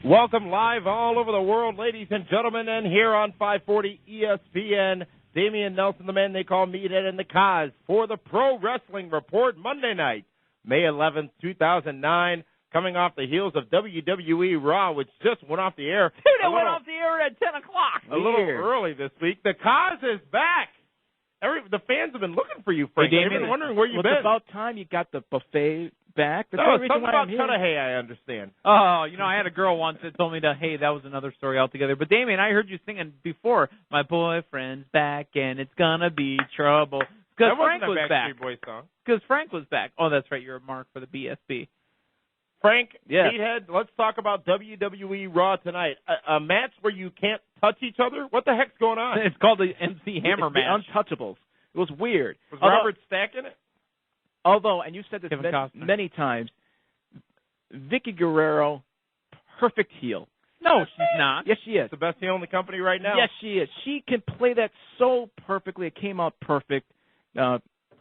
Welcome live all over the world, ladies and gentlemen, and here on 540 ESPN, Damian Nelson, the man they call Meathead, and the Cause for the Pro Wrestling Report Monday night, May 11th, 2009, coming off the heels of WWE Raw, which just went off the air. Dude, it went off the air at 10 o'clock. A little early this week. The Cause is back. The fans have been looking for you, Frank. They've been wondering where you've been. It's about time you got the buffet back. Something about Cudahy, I understand. Oh, I had a girl once that told me that, hey, that was another story altogether. But, Damien, I heard you singing before, my boyfriend's back and it's going to be trouble. Because Frank was back. Because Frank was back. Oh, that's right. You're a mark for the BSB. Frank, Meathead, let's talk about WWE Raw tonight. A match where you can't touch each other? What the heck's going on? It's called the MC Hammer match. The Untouchables. It was weird. Was Robert Stack in it? Although, and you've said this many times, Vicky Guerrero, perfect heel. No, she's not. Yes, she is. The best heel in the company right now? Yes, she is. She can play that so perfectly. It came out perfect.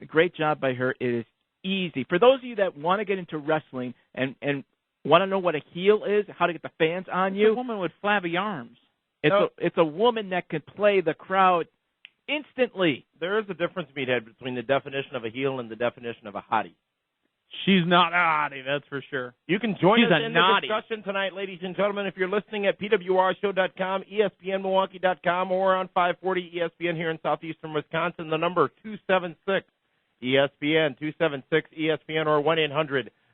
Great job by her. It is easy. For those of you that want to get into wrestling and want to know what a heel is, how to get the fans on you. It's a woman with flabby arms. It's a woman that can play the crowd instantly. There is a difference, Meathead, between the definition of a heel and the definition of a hottie. She's not a hottie, that's for sure. You can join us in the discussion tonight, ladies and gentlemen, if you're listening at PWRshow.com, ESPNMilwaukee.com, or on 540 ESPN here in southeastern Wisconsin. The number 276-ESPN, 276-ESPN, or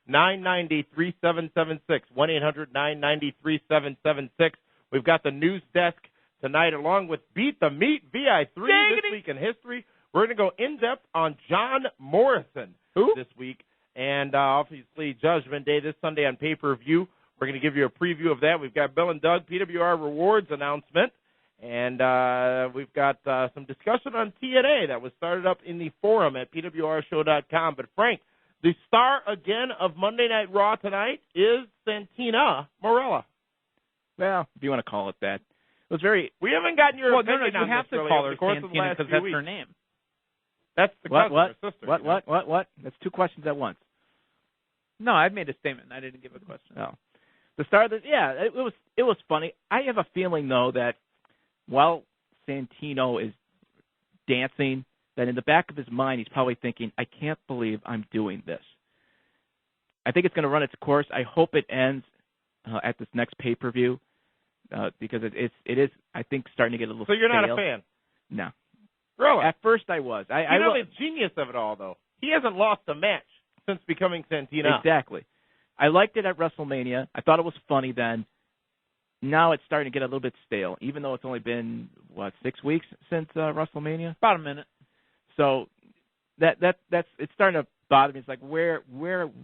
1-800-990-3776, 1-800-990-3776. We've got the news desk tonight, along with Beat the Meat, VI3, This Week in History. We're going to go in-depth on John Morrison this week. And obviously, Judgment Day this Sunday on pay-per-view. We're going to give you a preview of that. We've got Bill and Doug, PWR rewards announcement. And we've got some discussion on TNA that was started up in the forum at PWRshow.com. But, Frank, the star again of Monday Night Raw tonight is Santina Marella. Well, if you want to call it that. It was very. We haven't gotten your opinion on you have to call her Santina because that's her name. That's the customer's sister. What? That's two questions at once. No, I've made a statement. I didn't give a question. No. The star of it was funny. I have a feeling, though, that while Santino is dancing, that in the back of his mind he's probably thinking, I can't believe I'm doing this. I think it's going to run its course. I hope it ends at this next pay-per-view because it is, I think, starting to get a little So you're stale. Not a fan? No. Really? At first I was. You know the genius of it all, though. He hasn't lost a match since becoming Santino. Exactly. I liked it at WrestleMania. I thought it was funny then. Now it's starting to get a little bit stale, even though it's only been, 6 weeks since WrestleMania? About a minute. So that's it's starting to bother me. It's like, where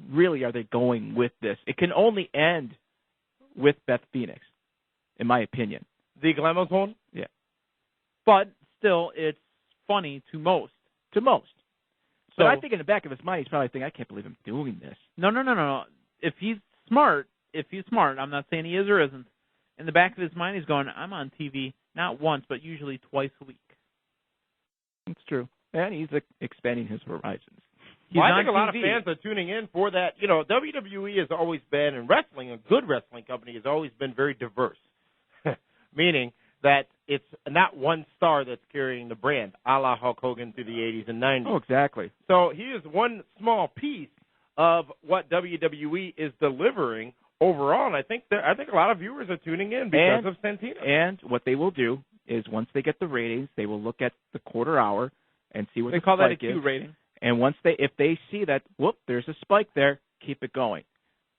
really are they going with this? It can only end with Beth Phoenix, in my opinion. The Glamazon? Yeah. But still, it's funny to most. So I think in the back of his mind, he's probably thinking, I can't believe I'm doing this. No. If he's smart, I'm not saying he is or isn't. In the back of his mind, he's going, I'm on TV not once, but usually twice a week. It's true. And he's expanding his horizons. I think a lot of fans are tuning in for that. WWE has always been, and wrestling, a good wrestling company, has always been very diverse, meaning that it's not one star that's carrying the brand, a la Hulk Hogan through the 80s and 90s. Oh, exactly. So he is one small piece of what WWE is delivering overall, and I think a lot of viewers are tuning in because of Santino. And what they will do is once they get the ratings, they will look at the quarter hour and see what they the call that a spike Q is. rating. And if they see that, there's a spike there, keep it going.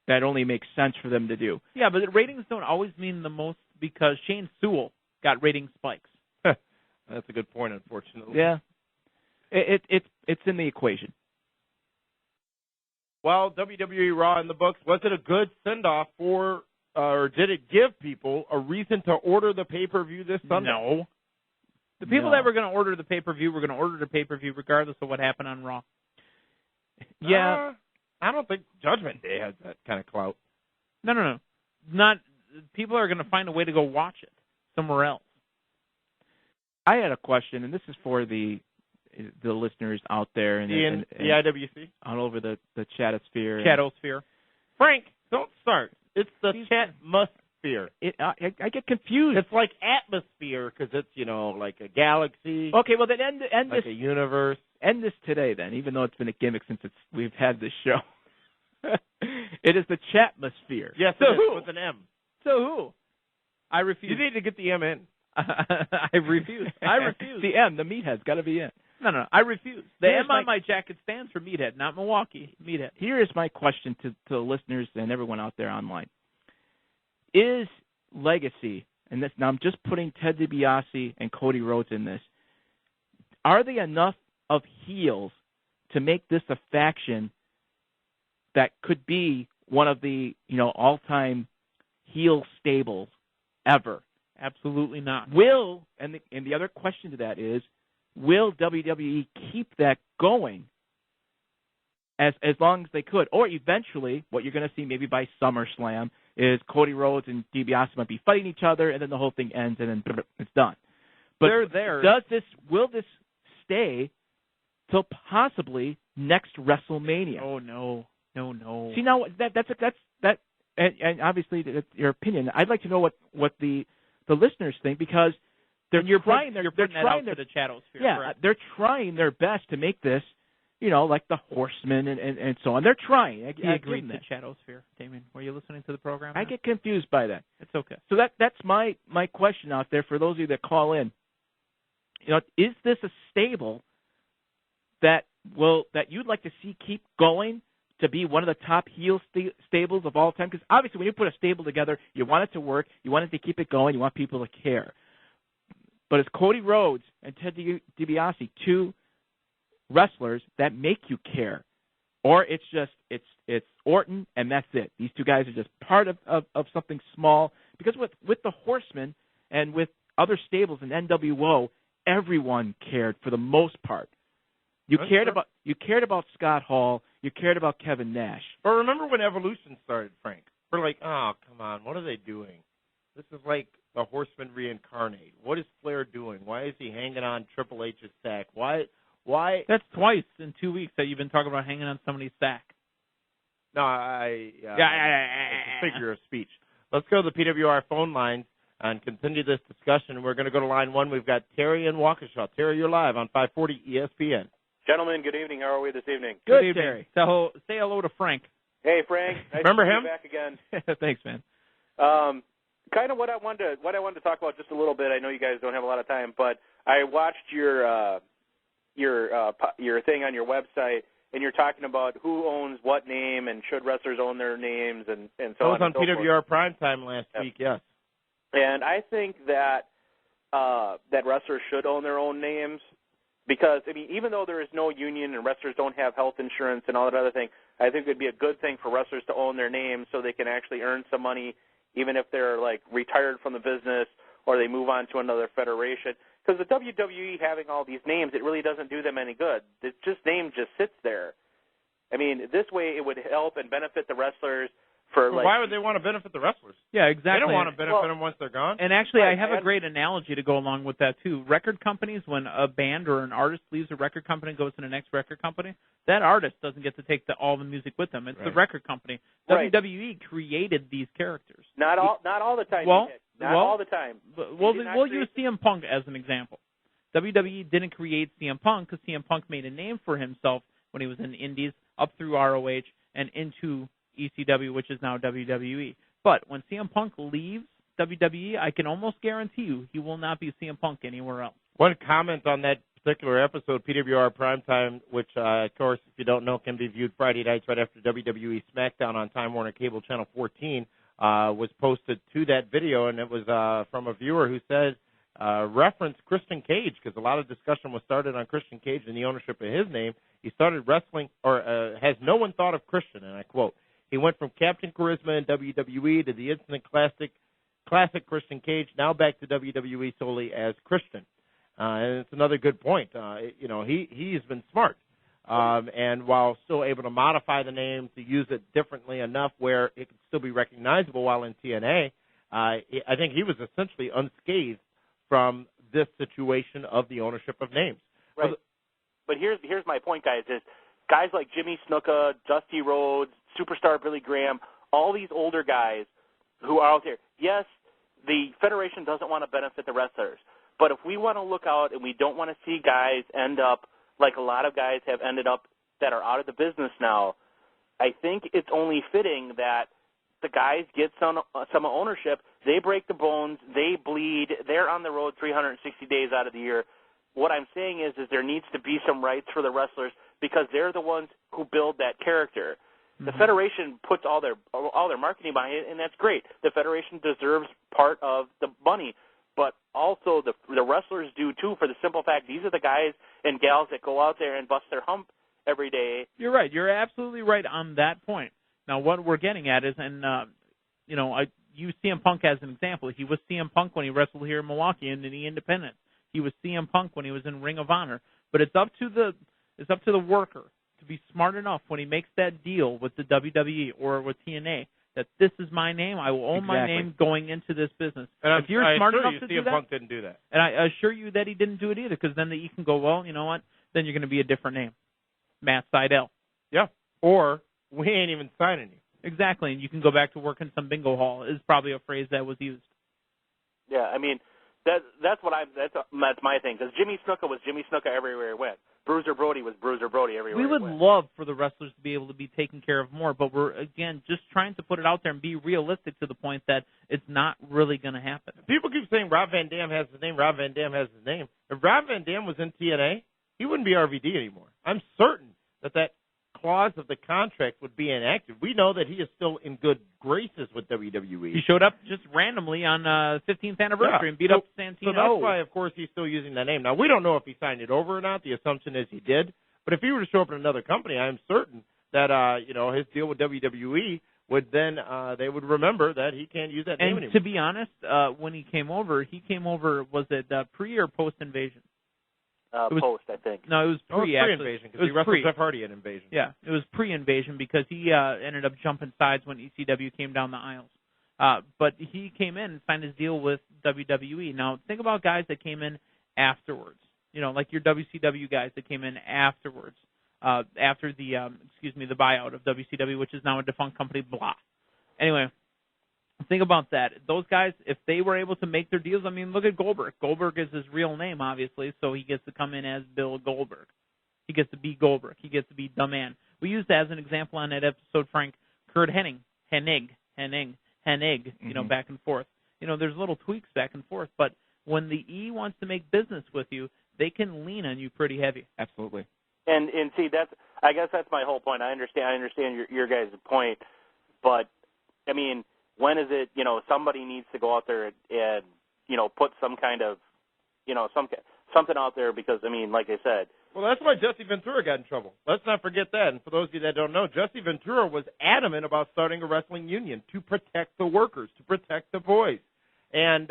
That only makes sense for them to do. Yeah, but the ratings don't always mean the most because Shane Sewell got rating spikes. That's a good point, unfortunately. Yeah. It's in the equation. Well, WWE Raw in the books, was it a good send-off or did it give people a reason to order the pay-per-view this Sunday? No. The people that were going to order the pay-per-view were going to order the pay-per-view regardless of what happened on Raw. Yeah. I don't think Judgment Day has that kind of clout. No. People are going to find a way to go watch it somewhere else. I had a question, and this is for the listeners out there and the IWC all over the chatosphere. Chatosphere. Frank, don't start. It's the Sphere. I get confused. It's like atmosphere because it's, like a galaxy. Okay, well then end like this. a universe. End this today then, even though it's been a gimmick since we've had this show. It is the Chatmosphere. Yes, so who? With an M. So who? I refuse. You need to get the M in. I refuse. I refuse. The M, the meathead's got to be in. No. I refuse. The M on my jacket stands for Meathead, not Milwaukee. Meathead. Here is my question to the listeners and everyone out there online. Is Legacy, and this now I'm just putting Ted DiBiase and Cody Rhodes in this, are they enough of heels to make this a faction that could be one of the all-time heel stables ever? Absolutely not. And the other question to that is, will WWE keep that going as long as they could? Or eventually, what you're going to see maybe by SummerSlam is Cody Rhodes and DiBiase might be fighting each other, and then the whole thing ends, and then it's done. But they're there. Will this stay till possibly next WrestleMania? Oh no. See, now that's and obviously that's your opinion. I'd like to know what the listeners think, because they're trying their the Chatmosphere. Yeah, correct? They're trying their best to make this, like the Horsemen and so on. They're trying. He agreed to Chatmosphere. Damien, were you listening to the program? I get confused by that. It's okay. So that's my question out there for those of you that call in. Is this a stable that you'd like to see keep going to be one of the top heel stables of all time? Because obviously when you put a stable together, you want it to work, you want it to keep it going, you want people to care. But it's Cody Rhodes and Ted DiBiase, two wrestlers that make you care. Or it's Orton and that's it. These two guys are just part of something small. Because with the Horsemen and with other stables in NWO, everyone cared for the most part. You cared about Scott Hall. You cared about Kevin Nash. But remember when Evolution started, Frank? We're like, oh, come on, what are they doing? This is like the Horsemen reincarnate. What is Flair doing? Why is he hanging on Triple H's sack? Why? That's twice in 2 weeks that you've been talking about hanging on somebody's sack. No, it's a figure of speech. Let's go to the PWR phone lines and continue this discussion. We're going to go to line one. We've got Terry in Waukesha. Terry, you're live on 540 ESPN. Gentlemen, good evening. How are we this evening? Good evening, Terry. So say hello to Frank. Hey, Frank. Nice Remember to him? be back again. Thanks, man. Kind of what I wanted to talk about just a little bit. I know you guys don't have a lot of time, but I watched your thing on your website, and you're talking about who owns what name and should wrestlers own their names and so on. That was on PWR Primetime last week, yes. And I think that that wrestlers should own their own names. Because, even though there is no union and wrestlers don't have health insurance and all that other thing, I think it would be a good thing for wrestlers to own their names so they can actually earn some money, even if they're, retired from the business or they move on to another federation. Because the WWE having all these names, it really doesn't do them any good. The name just sits there. This way it would help and benefit the wrestlers. Why would they want to benefit the wrestlers? Yeah, exactly. They don't want to benefit them once they're gone. And actually, I have a great analogy to go along with that, too. Record companies, when a band or an artist leaves a record company and goes to the next record company, that artist doesn't get to take all the music with them. It's the record company. Right. WWE created these characters. Not all the time. All the time. We'll use CM Punk as an example. WWE didn't create CM Punk because CM Punk made a name for himself when he was in the Indies, up through ROH, and into ECW, which is now WWE. But when CM Punk leaves WWE, I can almost guarantee you he will not be CM Punk anywhere else. One comment on that particular episode, PWR Primetime, which, of course, if you don't know, can be viewed Friday nights right after WWE SmackDown on Time Warner Cable Channel 14, was posted to that video, and it was from a viewer who said, reference Christian Cage, because a lot of discussion was started on Christian Cage and the ownership of his name. He started wrestling, or has no one thought of Christian, and I quote, he went from Captain Charisma in WWE to the instant classic Christian Cage, now back to WWE solely as Christian. And it's another good point. He's been smart. And while still able to modify the name to use it differently enough where it can still be recognizable while in TNA, I think he was essentially unscathed from this situation of the ownership of names. Right. But here's my point, guys, is guys like Jimmy Snuka, Dusty Rhodes, Superstar Billy Graham, all these older guys, who are out there. Yes, the Federation doesn't want to benefit the wrestlers, but if we want to look out and we don't want to see guys end up like a lot of guys have ended up that are out of the business now, I think it's only fitting that the guys get some ownership. They break the bones. They bleed. They're on the road 360 days out of the year. What I'm saying is there needs to be some rights for the wrestlers because they're the ones who build that character. Mm-hmm. The Federation puts all their marketing behind it, and that's great. The Federation deserves part of the money, but also the wrestlers do too, for the simple fact these are the guys and gals that go out there and bust their hump every day. You're right. You're absolutely right on that point. Now, what we're getting at is, and I use CM Punk as an example. He was CM Punk when he wrestled here in Milwaukee in the Independent. He was CM Punk when he was in Ring of Honor. But it's up to the worker to be smart enough when he makes that deal with the WWE or with TNA that this is my name. I will own my name going into this business. And if you're smart enough to do that, CM Punk didn't do that. And I assure you that he didn't do it either, because then you can go, well, you know what? Then you're going to be a different name, Matt Sydal. Yeah. Or we ain't even signing you. Exactly, and you can go back to work in some bingo hall is probably a phrase that was used. Yeah, I mean, that's my thing, because Jimmy Snuka was Jimmy Snuka everywhere he went. Bruiser Brody was Bruiser Brody everywhere he went. We would love for the wrestlers to be able to be taken care of more, but we're, again, just trying to put it out there and be realistic to the point that it's not really going to happen. People keep saying Rob Van Dam has his name, Rob Van Dam has his name. If Rob Van Dam was in TNA, he wouldn't be RVD anymore. I'm certain that clause of the contract would be enacted. We know that he is still in good graces with WWE. He showed up just randomly on 15th anniversary and beat up Santino. So that's why, of course, he's still using that name. Now, we don't know if he signed it over or not. The assumption is he did. But if he were to show up in another company, I'm certain that his deal with WWE would then they would remember that he can't use that name anymore. And to be honest, when he came over, was it pre or post Invasion? It was post, I think. No, it was pre-Invasion, because he wrestled Jeff Hardy at Invasion. Yeah, it was pre-Invasion because he ended up jumping sides when ECW came down the aisles. But he came in and signed his deal with WWE. Now, think about guys that came in afterwards. Like your WCW guys that came in afterwards, after the buyout of WCW, which is now a defunct company, blah. Anyway, think about that. Those guys, if they were able to make their deals, I mean, look at Goldberg. Goldberg is his real name, obviously, so he gets to come in as Bill Goldberg. He gets to be Goldberg. He gets to be the man. We used as an example on that episode, Frank, Kurt Hennig, back and forth. There's little tweaks back and forth, but when the E wants to make business with you, they can lean on you pretty heavy. Absolutely. And see, I guess that's my whole point. I understand your guys' point, but I mean, when is it, somebody needs to go out there and put some kind of, something out there, because, I mean, like I said. Well, that's why Jesse Ventura got in trouble. Let's not forget that. And for those of you that don't know, Jesse Ventura was adamant about starting a wrestling union to protect the workers, to protect the boys. And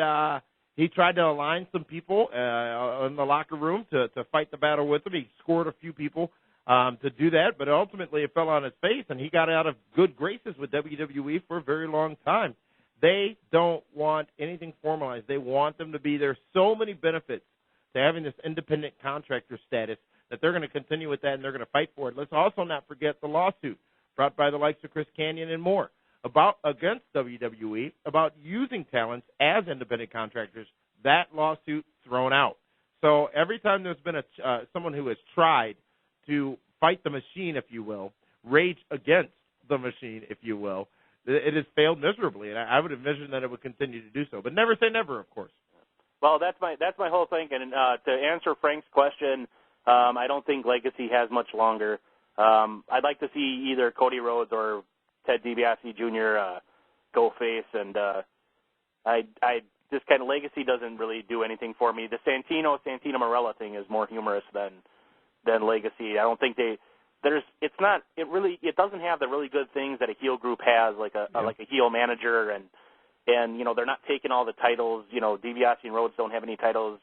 he tried to align some people in the locker room to fight the battle with him. He scored a few people to do that, but ultimately it fell on his face, and he got out of good graces with WWE for a very long time. They don't want anything formalized. They want them to be there. So many benefits to having this independent contractor status that they're going to continue with that, and they're going to fight for it. Let's also not forget the lawsuit brought by the likes of Chris Kanyon and more against WWE about using talents as independent contractors. That lawsuit thrown out. So every time there's been someone who has tried to fight the machine, if you will, rage against the machine, if you will, it has failed miserably, and I would envision that it would continue to do so. But never say never, of course. Well, that's my whole thing. And to answer Frank's question, I don't think Legacy has much longer. I'd like to see either Cody Rhodes or Ted DiBiase Jr. go face, and I this kind of Legacy doesn't really do anything for me. The Santino Marella thing is more humorous than Legacy. I don't think it doesn't have the really good things that a heel group has, like a heel manager, and they're not taking all the titles. DiBiase and Rhodes don't have any titles.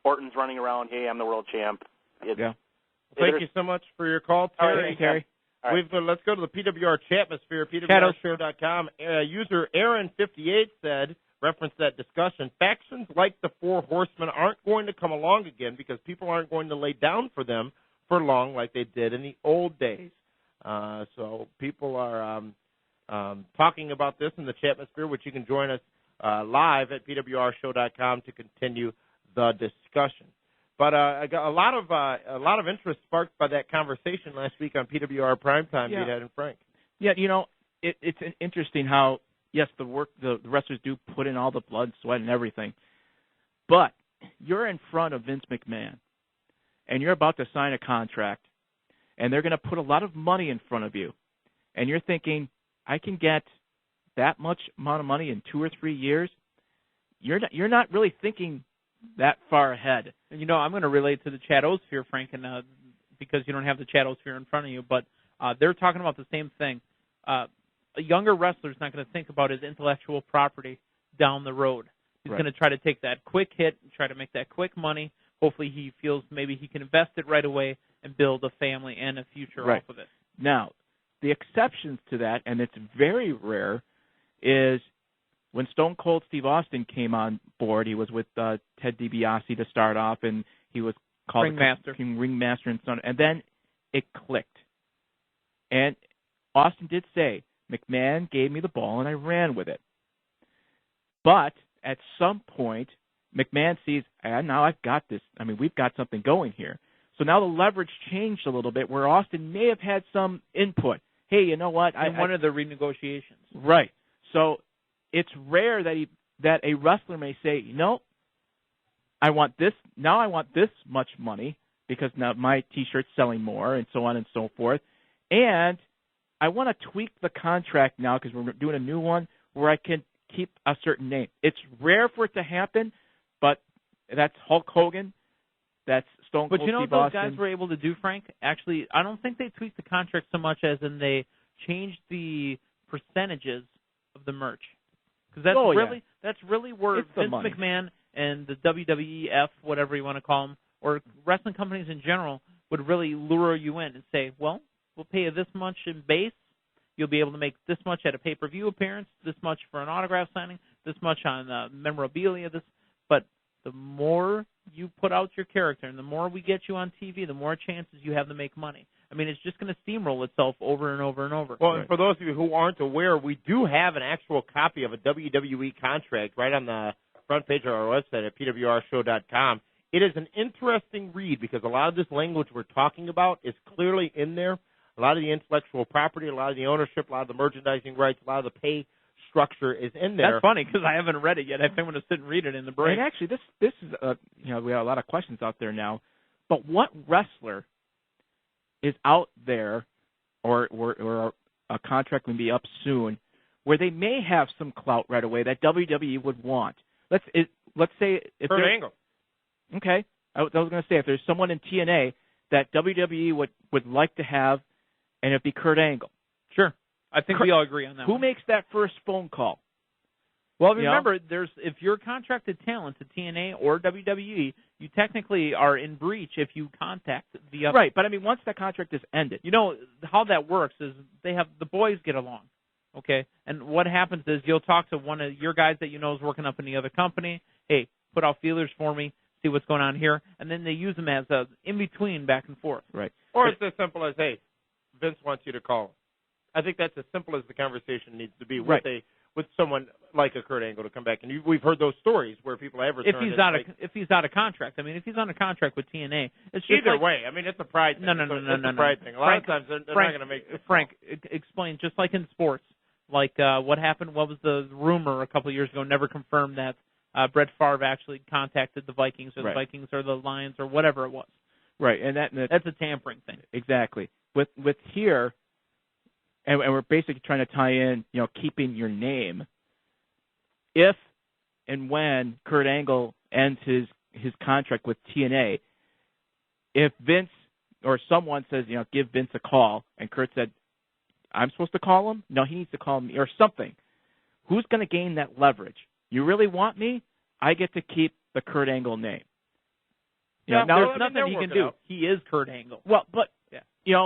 Orton's running around, hey, I'm the world champ. Thank you so much for your call, Terry. Right, Terry. Right. Let's go to the PWR Chatmosphere, PWRshow.com. User Aaron58 referenced that discussion. Factions like the Four Horsemen aren't going to come along again because people aren't going to lay down for them for long like they did in the old days. So people are talking about this in the chatmosphere, which you can join us live at pwrshow.com to continue the discussion. But I got a lot of interest sparked by that conversation last week on PWR Primetime. Yeah. Meathead and Frank. Yeah, it's interesting how yes, the wrestlers do put in all the blood, sweat, and everything, but you're in front of Vince McMahon, and you're about to sign a contract, and they're going to put a lot of money in front of you, and you're thinking, I can get that much amount of money in 2 or 3 years. You're not really thinking that far ahead. And, I'm going to relate to the Chatosphere, Frank, and because you don't have the Chatosphere in front of you, but they're talking about the same thing. A younger wrestler's not going to think about his intellectual property down the road. He's going to try to take that quick hit, try to make that quick money. Hopefully he feels maybe he can invest it right away and build a family and a future off of it. Now, the exceptions to that, and it's very rare, is when Stone Cold Steve Austin came on board. He was with Ted DiBiase to start off, and he was called Ringmaster and son. And then it clicked. And Austin did say, McMahon gave me the ball and I ran with it. But at some point, McMahon sees, now I've got this. I mean, we've got something going here. So now the leverage changed a little bit where Austin may have had some input. Hey, you know what? In one of the renegotiations. Right. So it's rare that a wrestler may say, I want this. Now I want this much money because now my T-shirt's selling more and so on and so forth. And I want to tweak the contract now because we're doing a new one where I can keep a certain name. It's rare for it to happen, but that's Hulk Hogan. That's Stone Cold But you know Steve what those Austin. guys were able to do, Frank? Actually, I don't think they tweaked the contract so much as in they changed the percentages of the merch. Because that's really where Vince McMahon and the WWEF, whatever you want to call them, or wrestling companies in general, would really lure you in and say, well, we'll pay you this much in base. You'll be able to make this much at a pay-per-view appearance, this much for an autograph signing, this much on memorabilia. But the more you put out your character and the more we get you on TV, the more chances you have to make money. I mean, it's just going to steamroll itself over and over and over. Well, and for those of you who aren't aware, we do have an actual copy of a WWE contract right on the front page of our website at pwrshow.com. It is an interesting read because a lot of this language we're talking about is clearly in there. A lot of the intellectual property, a lot of the ownership, a lot of the merchandising rights, a lot of the pay structure is in there. That's funny because I haven't read it yet. I think I'm going to sit and read it in the break. And actually, this is we have a lot of questions out there now. But what wrestler is out there, or a contract will be up soon, where they may have some clout right away that WWE would want? Let's say if Kurt Angle. Okay, I was going to say if there's someone in TNA that WWE would like to have, and it'd be Kurt Angle. Sure, I think we all agree on that. Who makes that first phone call? Well, remember, if you're contracted talent to TNA or WWE, you technically are in breach if you contact the other. Right, but I mean, once that contract is ended. You know, how that works is the boys get along, okay? And what happens is you'll talk to one of your guys that you know is working up in the other company. Hey, put out feelers for me, see what's going on here. And then they use them as a in-between back and forth. Right. Or it's as simple as, hey, Vince wants you to call him. I think that's as simple as the conversation needs to be with someone like a Kurt Angle to come back. And we've heard those stories where people have returned. If he's out of contract. I mean, if he's on a contract with TNA, it's just either way. I mean, it's a pride thing. No. It's a pride thing. A lot of times they're not going to make this Frank, explain, just like in sports, like what happened, what was the rumor a couple of years ago, never confirmed that Brett Favre actually contacted the Vikings or the Vikings or the Lions or whatever it was. Right, and that's a tampering thing. Exactly. With here, and we're basically trying to tie in, keeping your name. If and when Kurt Angle ends his contract with TNA, if Vince or someone says, give Vince a call, and Kurt said, I'm supposed to call him? No, he needs to call me, or something. Who's going to gain that leverage? You really want me? I get to keep the Kurt Angle name. Now there's nothing he can do. He is Kurt Angle. Well, but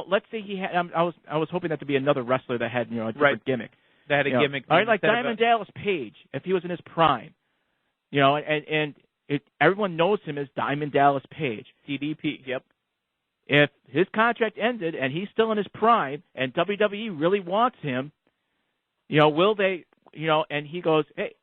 let's say he had. I was hoping that to be another wrestler that had a different gimmick. That had a gimmick. All right, like Diamond Dallas Page, if he was in his prime, and everyone knows him as Diamond Dallas Page. DDP. Yep. If his contract ended and he's still in his prime, and WWE really wants him, Will they, and he goes, hey,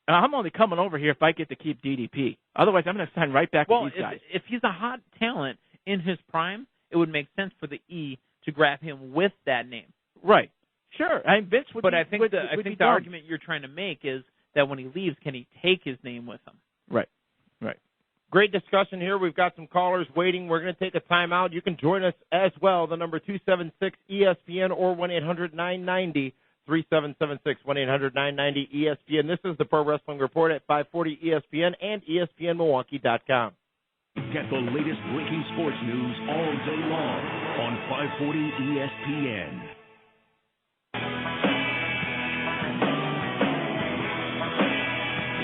I'm only coming over here if I get to keep DDP. Otherwise, I'm going to sign right back with these guys. If he's a hot talent in his prime, it would make sense for the E to grab him with that name. Right. Sure. Vince would. But I think the argument you're trying to make is that when he leaves, can he take his name with him? Right. Great discussion here. We've got some callers waiting. We're going to take a timeout. You can join us as well. The number 276-ESPN or 1-800-990-3776, 1-800-990-ESPN. This is the Pro Wrestling Report at 540 ESPN and ESPNMilwaukee.com. Get the latest breaking sports news all day long on 540 ESPN.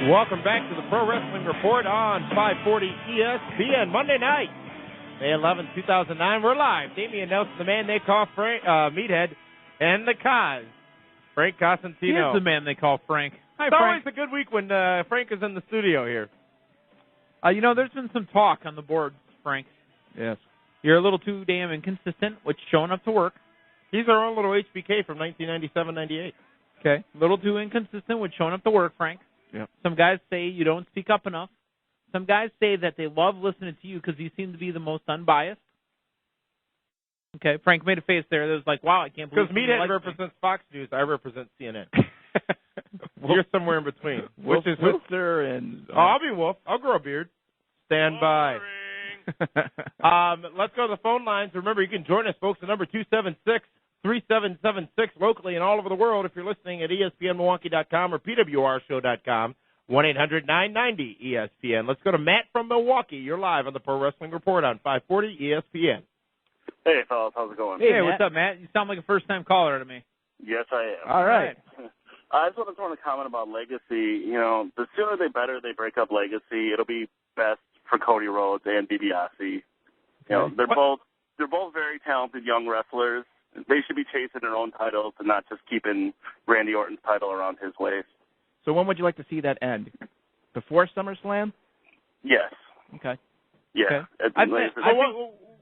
Welcome back to the Pro Wrestling Report on 540 ESPN. Monday night, May 11, 2009. We're live. Damian Nelson, the man they call Frank, Meathead, and the Cos, Frank Cosentino. He is the man they call Frank. Hi, it's Frank. always a good week when Frank is in the studio here. There's been some talk on the boards, Frank. Yes. You're a little too damn inconsistent with showing up to work. He's our own little HBK from 1997-98. Okay. A little too inconsistent with showing up to work, Frank. Yep. Some guys say you don't speak up enough. Some guys say that they love listening to you because you seem to be the most unbiased. Okay, Frank made a face there that was like, wow, I can't believe because Meathead represents Fox News, I represent CNN. You're somewhere in between. Which is Wolfster and... I'll be Wolf. I'll grow a beard. Stand by. Let's go to the phone lines. Remember, you can join us, folks. The number 276-3776 locally and all over the world if you're listening at ESPNMilwaukee.com or PWRshow.com. 1-800-990-ESPN. Let's go to Matt from Milwaukee. You're live on the Pro Wrestling Report on 540 ESPN. Hey, fellas. How's it going? Hey, what's up, Matt? You sound like a first-time caller to me. Yes, I am. All right. I just want to comment about Legacy. The sooner they break up Legacy, it'll be best for Cody Rhodes and DiBiase. They're both very talented young wrestlers. They should be chasing their own titles and not just keeping Randy Orton's title around his waist. So when would you like to see that end? Before SummerSlam? Yes. Okay. Yeah. Okay.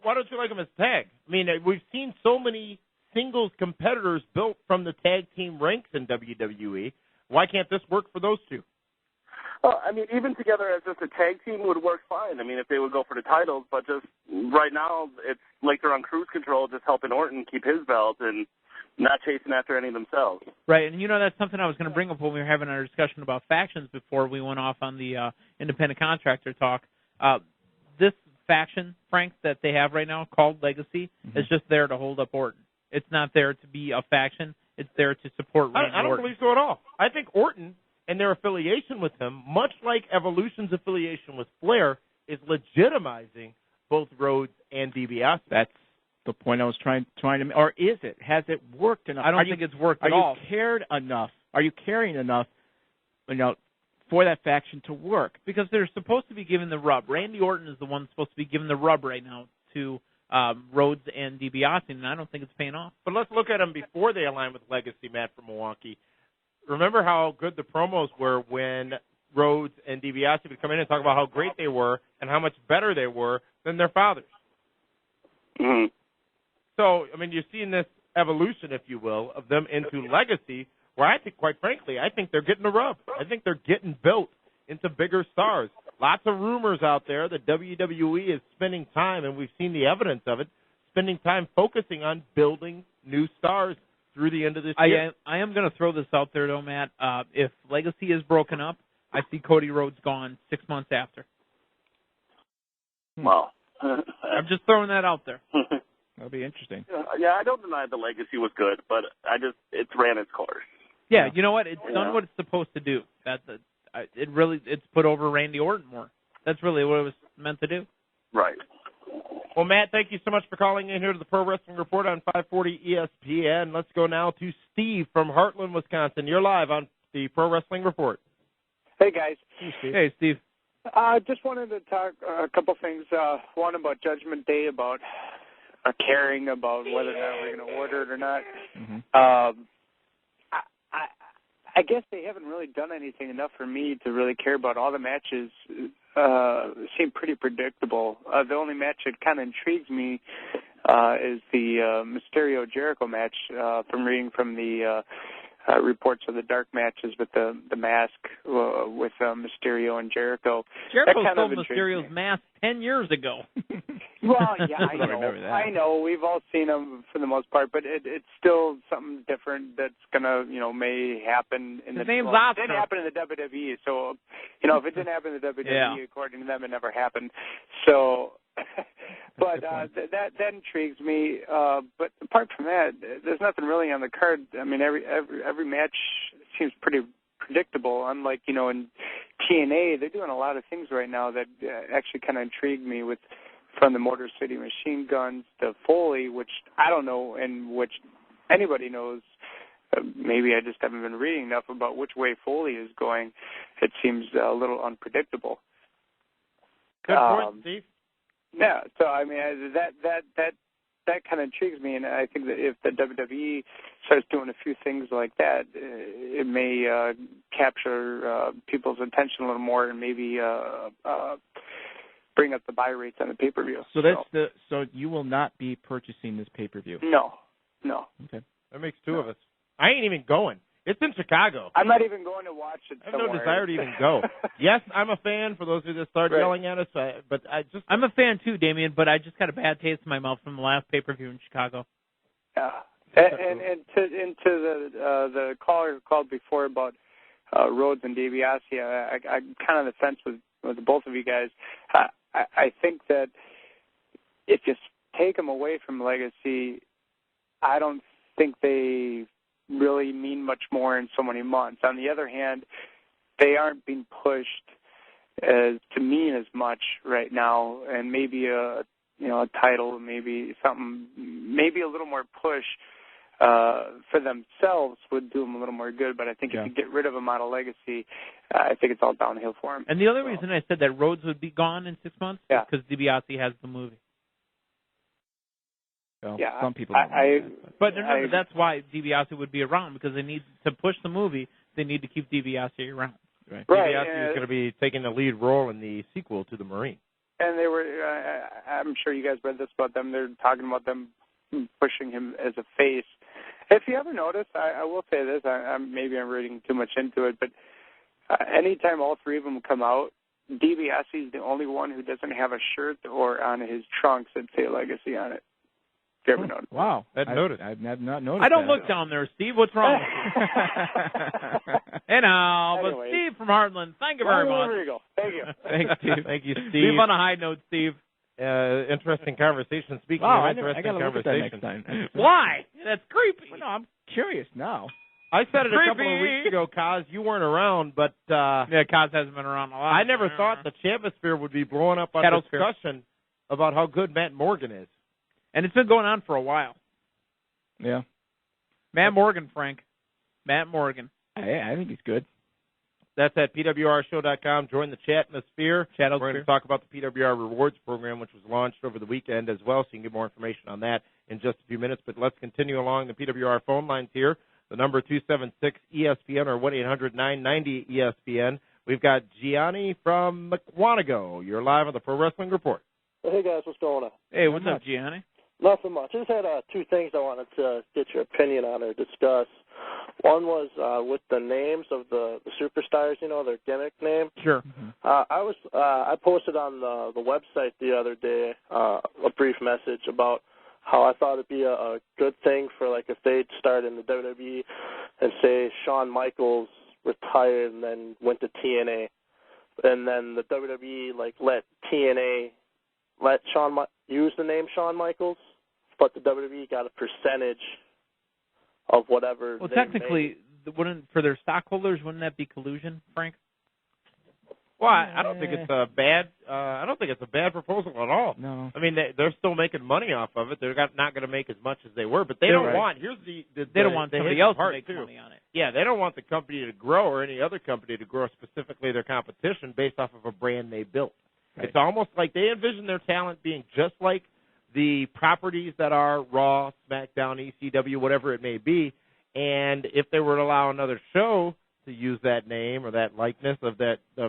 Why don't you like them as tag? I mean, we've seen so many singles competitors built from the tag team ranks in WWE. Why can't this work for those two? Even together as just a tag team would work fine. If they would go for the titles, but just right now it's like they're on cruise control, just helping Orton keep his belt and not chasing after any of themselves. Right, and that's something I was going to bring up when we were having our discussion about factions before we went off on the independent contractor talk. This faction, Frank, that they have right now called Legacy is just there to hold up Orton. It's not there to be a faction. It's there to support Randy I don't Orton. believe so at all. I think Orton and their affiliation with him, much like Evolution's affiliation with Flair, is legitimizing both Rhodes and DiBiase. That's the point I was trying to. Or is it? Has it worked enough? I don't think it's worked at all. Are you cared enough? Are you caring enough? For that faction to work? Because they're supposed to be given the rub. Randy Orton is the one supposed to be given the rub right now to Rhodes and DiBiase, and I don't think it's paying off. But let's look at them before they align with Legacy, Matt from Milwaukee. Remember how good the promos were when Rhodes and DiBiase would come in and talk about how great they were and how much better they were than their fathers. Mm-hmm. So, you're seeing this evolution, if you will, of them into Legacy, where I think, quite frankly, I think they're getting the rub. I think they're getting built into bigger stars. Lots of rumors out there that WWE is spending time, and we've seen the evidence of it, spending time focusing on building new stars through the end of this year. I am going to throw this out there, though, Matt. If Legacy is broken up, I see Cody Rhodes gone 6 months after. Wow. I'm just throwing that out there. That'll be interesting. Yeah, I don't deny the Legacy was good, but it's ran its course. Yeah, you know what? It's done what it's supposed to do. It's put over Randy Orton more. That's really what it was meant to do. Right. Well, Matt, thank you so much for calling in here to the Pro Wrestling Report on 540 ESPN. Let's go now to Steve from Heartland, Wisconsin. You're live on the Pro Wrestling Report. Hey, guys. Hey, Steve. Just wanted to talk a couple things. One about Judgment Day, about caring about whether or not we're going to order it or not. Mm-hmm. I guess they haven't really done anything enough for me to really care about. All the matches seem pretty predictable. The only match that kind of intrigues me is the Mysterio-Jericho match from reading from the reports of the dark matches with the mask with Mysterio and Jericho. Jericho stole Mysterio's mask 10 years ago. Well, yeah, I know. We've all seen them for the most part, but it's still something different that's gonna, may happen in His name's Oscar. It didn't happen in the WWE, so if it didn't happen in the WWE, according to them, it never happened. So, but that intrigues me. But apart from that, there's nothing really on the card. I mean, every match seems pretty predictable. Unlike in TNA, they're doing a lot of things right now that actually kind of intrigue me from the Motor City Machine Guns to Foley, which I don't know, and which anybody knows. Maybe I just haven't been reading enough about which way Foley is going. It seems a little unpredictable. Good point, Steve. Yeah, so I mean that kind of intrigues me, and I think that if the WWE starts doing a few things like that, it may capture people's attention a little more, and maybe bring up the buy rates on the pay-per-view. So you will not be purchasing this pay-per-view? No. Okay. That makes two of us. I ain't even going. It's in Chicago. I'm not even going to watch it I have no desire to even go. Yes, I'm a fan, for those of you that start yelling at us, but I'm a fan too, Damien, but I just got a bad taste in my mouth from the last pay-per-view in Chicago. Yeah. And to the caller who called before about Rhodes and DiBiase, I'm kind of on the fence with both of you guys. I think that if you take them away from Legacy, I don't think they really mean much more in so many months. On the other hand, they aren't being pushed to mean as much right now, and maybe a title, maybe something, maybe a little more push for themselves would do them a little more good. But I think if you get rid of them out of Legacy, I think it's all downhill for them. And the other reason I said that Rhodes would be gone in 6 months is because DiBiase has the movie. Well, some people don't but remember, that's why DiBiase would be around, because they need to push the movie. They need to keep DiBiase around. Right. DiBiase is going to be taking the lead role in the sequel to The Marine. And they were, I'm sure you guys read this about them. They're talking about them pushing him as a face. If you ever notice, I will say this, maybe I'm reading too much into it, but anytime all three of them come out, DiBiase is the only one who doesn't have a shirt or on his trunks that say Legacy on it. You ever noticed? Wow. I've noticed. I've not noticed. I don't look down there, Steve. What's wrong with you? But Steve from Heartland, thank you very much. There you go. Thank you. Thanks, Steve. Thank you, Steve. Leave on a high note, Steve. Interesting conversation. Speaking of interesting conversation. Why? That's creepy. Well, no, I'm curious now. I said it a couple of weeks ago, Kaz. You weren't around, but Kaz hasn't been around a lot. I never thought the Champisphere would be blowing up on discussion about how good Matt Morgan is. And it's been going on for a while. Yeah. Matt Morgan, Frank. Matt Morgan. I think he's good. That's at PWRshow.com. Join the chatmosphere. We're going to talk about the PWR Rewards Program, which was launched over the weekend as well, so you can get more information on that in just a few minutes. But let's continue along the PWR phone lines here. The number 276-ESPN or 1-800-990-ESPN. We've got Gianni from McWanago. You're live on the Pro Wrestling Report. Hey, guys. What's going on? Hey, what's up, Gianni? Nothing much. I just had two things I wanted to get your opinion on or discuss. One was with the names of the superstars, their gimmick name. Sure. I posted on the website the other day a brief message about how I thought it'd be a good thing for, like, if they'd start in the WWE and say Shawn Michaels retired and then went to TNA, and then the WWE, like, let TNA let Shawn use the name Shawn Michaels, but the WWE got a percentage of whatever. Well, technically, for their stockholders, wouldn't that be collusion, Frank? Well, I don't think it's a bad. I don't think it's a bad proposal at all. No. I mean, they're still making money off of it. They're not going to make as much as they were, but they don't want. Here's they don't want somebody else to make money on it. Yeah, they don't want the company to grow or any other company to grow, specifically their competition, based off of a brand they built. Right. It's almost like they envision their talent being just like the properties that are Raw, SmackDown, ECW, whatever it may be. And if they were to allow another show to use that name or that likeness of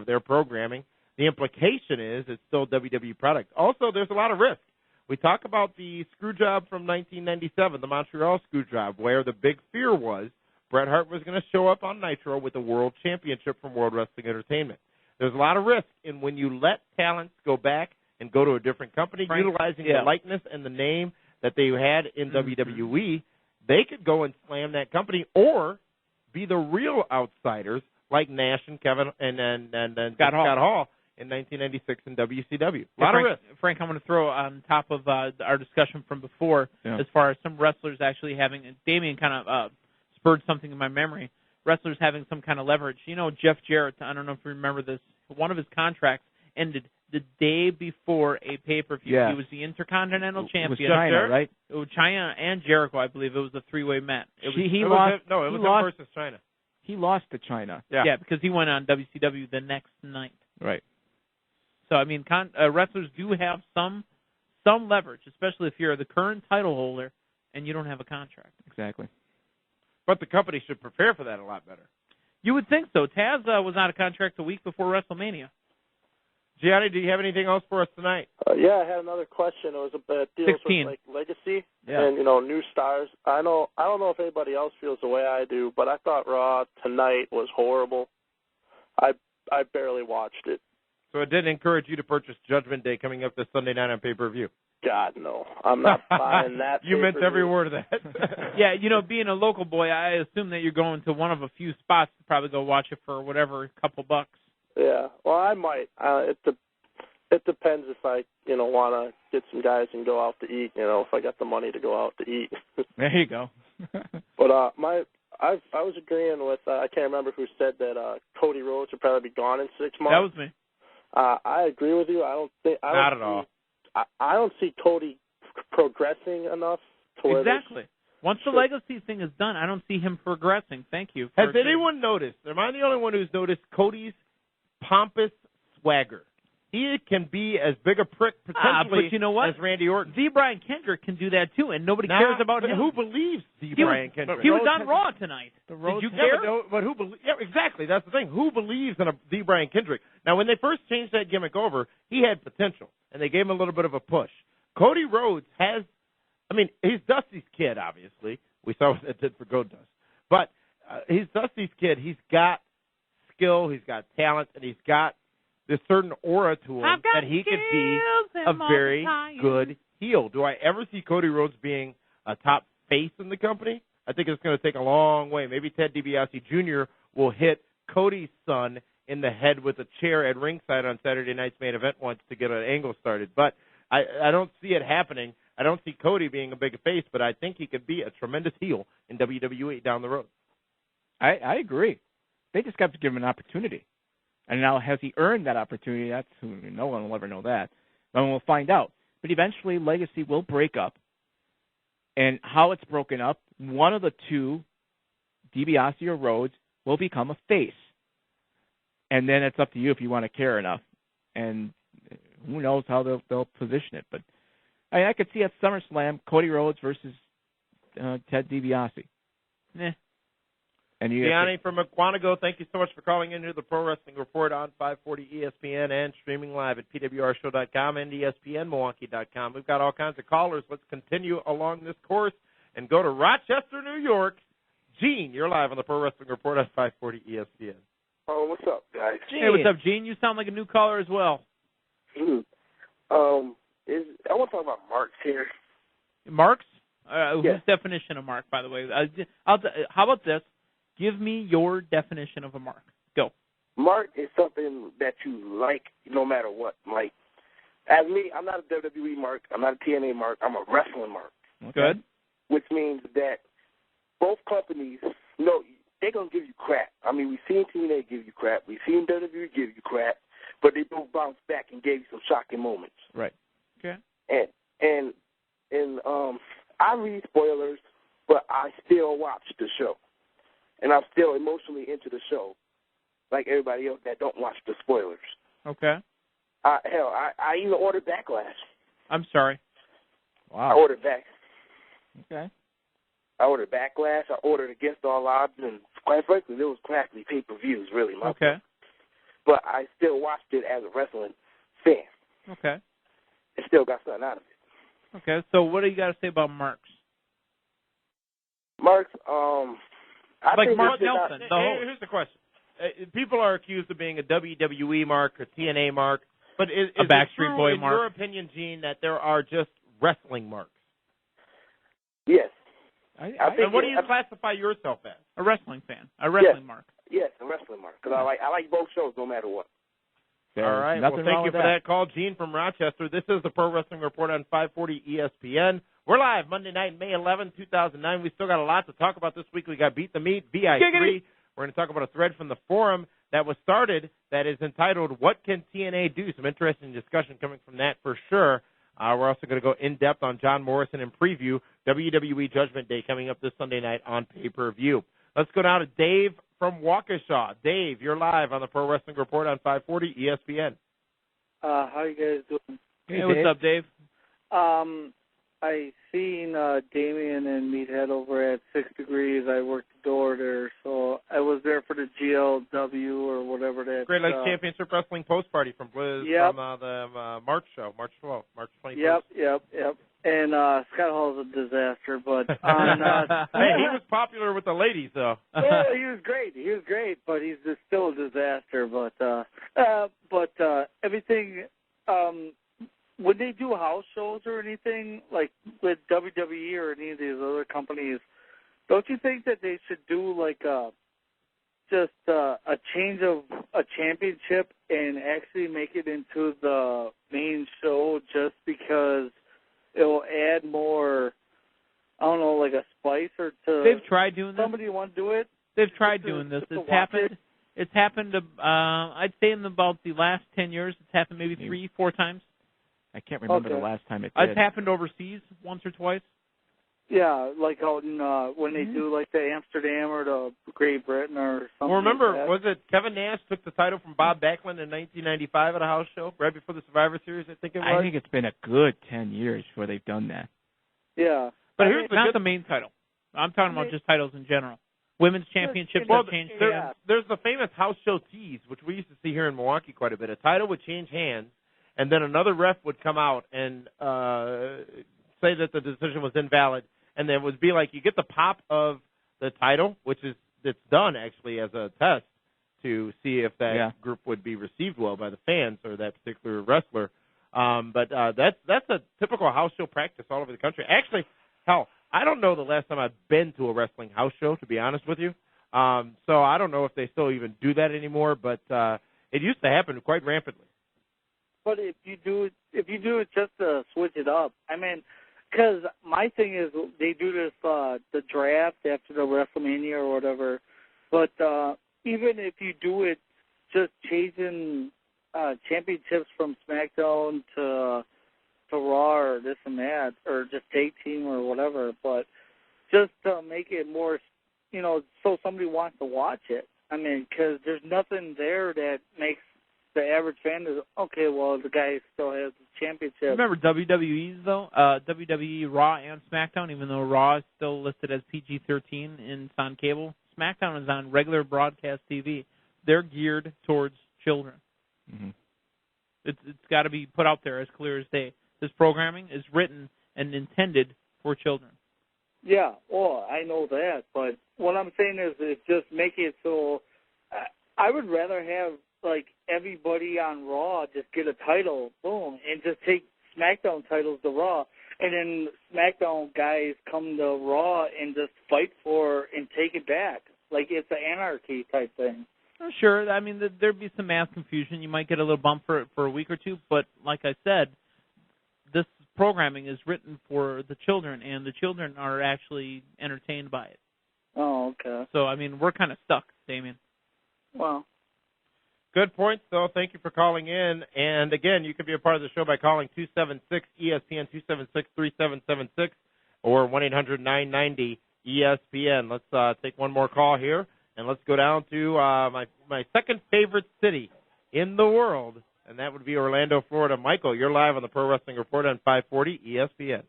their programming, the implication is it's still WWE product. Also, there's a lot of risk. We talk about the screw job from 1997, the Montreal screw job, where the big fear was Bret Hart was going to show up on Nitro with the World Championship from World Wrestling Entertainment. There's a lot of risk in when you let talents go back and go to a different company, utilizing the likeness and the name that they had in WWE. They could go and slam that company or be the real outsiders like Nash and Kevin and Scott Hall in 1996 in WCW. A lot of risk. Frank, I'm going to throw on top of our discussion from before as far as some wrestlers actually having, and Damian kind of spurred something in my memory, wrestlers having some kind of leverage. You know, Jeff Jarrett, I don't know if you remember this, one of his contracts ended the day before a pay-per-view. Yeah. He was the Intercontinental Champion. It was China, right? It was China and Jericho, I believe. It was a three-way match. It was him versus China. He lost to China. Yeah, because he went on WCW the next night. Right. So, I mean, wrestlers do have some leverage, especially if you're the current title holder and you don't have a contract. Exactly. But the company should prepare for that a lot better. You would think so. Taz was out of contract a week before WrestleMania. Gianni, do you have anything else for us tonight? Yeah, I had another question. It was about deals 16. with legacy and new stars. I don't know if anybody else feels the way I do, but I thought Raw tonight was horrible. I barely watched it. So it didn't encourage you to purchase Judgment Day coming up this Sunday night on pay-per-view? God, no. I'm not buying that. You meant every word of that. Yeah, being a local boy, I assume that you're going to one of a few spots to probably go watch it for whatever, a couple bucks. Yeah, well, I might. It depends if I, want to get some guys and go out to eat. If I got the money to go out to eat. There you go. But I was agreeing with I can't remember who said that Cody Rhodes would probably be gone in 6 months. That was me. I agree with you. Not at all. I don't see Cody progressing enough. Exactly. Once the legacy thing is done, I don't see him progressing. Thank you. Has anyone noticed? Am I the only one who's noticed Cody's pompous swagger? He can be as big a prick potentially but you know what? as Randy Orton. D. Brian Kendrick can do that too, and nobody cares about him. Who believes D. Brian Kendrick? He was on Raw tonight. Did you care? But who believes? Yeah, exactly. That's the thing. Who believes in a D. Brian Kendrick? Now, when they first changed that gimmick over, he had potential, and they gave him a little bit of a push. Cody Rhodes has, he's Dusty's kid, obviously. We saw what that did for Goldust. But he's Dusty's kid. He's got skill, he's got talent, and he's got this certain aura to him that he could be a very good heel. Do I ever see Cody Rhodes being a top face in the company? I think it's going to take a long way. Maybe Ted DiBiase Jr. will hit Cody's son in the head with a chair at ringside on Saturday night's main event once to get an angle started. But I don't see it happening. I don't see Cody being a big face, but I think he could be a tremendous heel in WWE down the road. I agree. They just got to give him an opportunity. And now, has he earned that opportunity? No one will ever know that. And we'll find out. But eventually, Legacy will break up. And how it's broken up, one of the two, DiBiase or Rhodes, will become a face. And then it's up to you if you want to care enough. And who knows how they'll position it. But I could see at SummerSlam, Cody Rhodes versus Ted DiBiase. And Gianni from Quantico, thank you so much for calling in to the Pro Wrestling Report on 540 ESPN and streaming live at PWRshow.com and ESPNMilwaukee.com. We've got all kinds of callers. Let's continue along this course and go to Rochester, New York. Gene, you're live on the Pro Wrestling Report on 540 ESPN. Oh, what's up, guys? Gene. Hey, what's up, Gene? You sound like a new caller as well. I want to talk about marks here. Marks? Yes. Whose definition of mark, by the way? How about this? Give me your definition of a mark. Go. Mark is something that you like no matter what. Like, as me, I'm not a WWE mark. I'm not a TNA mark. I'm a wrestling mark. Good. Which means that both companies, they're going to give you crap. We've seen TNA give you crap. We've seen WWE give you crap. But they both bounced back and gave you some shocking moments. Right. Okay. And I read spoilers, but I still watch the show. And I'm still emotionally into the show, like everybody else that don't watch the spoilers. Okay. I even ordered Backlash. I'm sorry. Wow. I ordered back. Okay. I ordered Backlash. I ordered Against All Odds, and quite frankly, there was crappy pay-per-views, really. Okay. But I still watched it as a wrestling fan. Okay. It still got something out of it. Okay. So what do you got to say about marks? Marks, Like Mark Nelson. Here's the question. People are accused of being a WWE mark or TNA mark, but is a Backstreet it true, Boy in mark? your opinion, Gene, that there are just wrestling marks? Yes. And what do you classify yourself as? A wrestling fan. A wrestling mark. Yes, a wrestling mark. Because I like both shows no matter what. All right. Well, thank you for that call, Gene from Rochester. This is the Pro Wrestling Report on 540 ESPN. We're live Monday night, May 11, 2009. We still got a lot to talk about this week. We got Beat the Meat, VI3. Giggity. We're going to talk about a thread from the forum that was started that is entitled, What Can TNA Do? Some interesting discussion coming from that for sure. We're also going to go in-depth on John Morrison and preview WWE Judgment Day coming up this Sunday night on pay-per-view. Let's go down to Dave from Waukesha. Dave, you're live on the Pro Wrestling Report on 540 ESPN. How you guys doing? Hey, what's up, Dave? I seen Damian and Meathead over at 6 Degrees. I worked the door there, so I was there for the GLW or whatever that. Great Lakes Championship Wrestling post party from Blizz from the March show, March 12th, March 21st. Yep. And Scott Hall's a disaster, but on, hey, he was popular with the ladies, though. Yeah, he was great, but he's just still a disaster. But everything. When they do house shows or anything, like with WWE or any of these other companies, don't you think that they should do like a change of a championship and actually make it into the main show just because it will add more, I don't know, like a spice or to... They've tried doing this. Somebody want to do it? They've tried doing this. It's happened. It's happened, I'd say in about the last 10 years, it's happened maybe 3-4 times. I can't remember the last time it did. It's happened overseas once or twice. Yeah, like out in, when they do like the Amsterdam or the Great Britain or something. Well, remember, like that. was it Kevin Nash took the title from Bob Backlund in 1995 at a house show right before the Survivor Series? I think it was. I think it's been a good 10 years before they've done that. Yeah, but here's not the main title. I'm talking about just titles in general. Women's championships have changed hands. There's the famous house show tease, which we used to see here in Milwaukee quite a bit. A title would change hands, and then another ref would come out and say that the decision was invalid, and then it would be like you get the pop of the title, which is it's done actually as a test to see if that group would be received well by the fans or that particular wrestler. But that's a typical house show practice all over the country. Actually, hell, I don't know the last time I've been to a wrestling house show, to be honest with you. So I don't know if they still even do that anymore, but it used to happen quite rampantly. But if you do it just to switch it up, I mean, because my thing is they do this the draft after the WrestleMania or whatever. But even if you do it, just changing championships from SmackDown to Raw or this and that, or just tag team or whatever, but just to make it more, so somebody wants to watch it. I mean, because there's nothing there that makes the average fan is, okay, well, the guy still has the championship. Remember WWE's, though? WWE, Raw, and SmackDown, even though Raw is still listed as PG-13 and it's on cable, SmackDown is on regular broadcast TV. They're geared towards children. Mm-hmm. It's got to be put out there as clear as day. This programming is written and intended for children. Yeah, well, I know that, but what I'm saying is just make it so I would rather have, like, everybody on Raw just get a title, boom, and just take SmackDown titles to Raw, and then SmackDown guys come to Raw and just fight for and take it back. Like, it's an anarchy type thing. Oh, sure. I mean, there'd be some mass confusion. You might get a little bump for a week or two, but like I said, this programming is written for the children, and the children are actually entertained by it. Oh, okay. So, I mean, we're kind of stuck, Damien. Well. Good point, though. Thank you for calling in. And, again, you can be a part of the show by calling 276-ESPN, 276-3776, or 1-800-990-ESPN. Let's take one more call here, and let's go down to my second favorite city in the world, and that would be Orlando, Florida. Michael, you're live on the Pro Wrestling Report on 540 ESPN.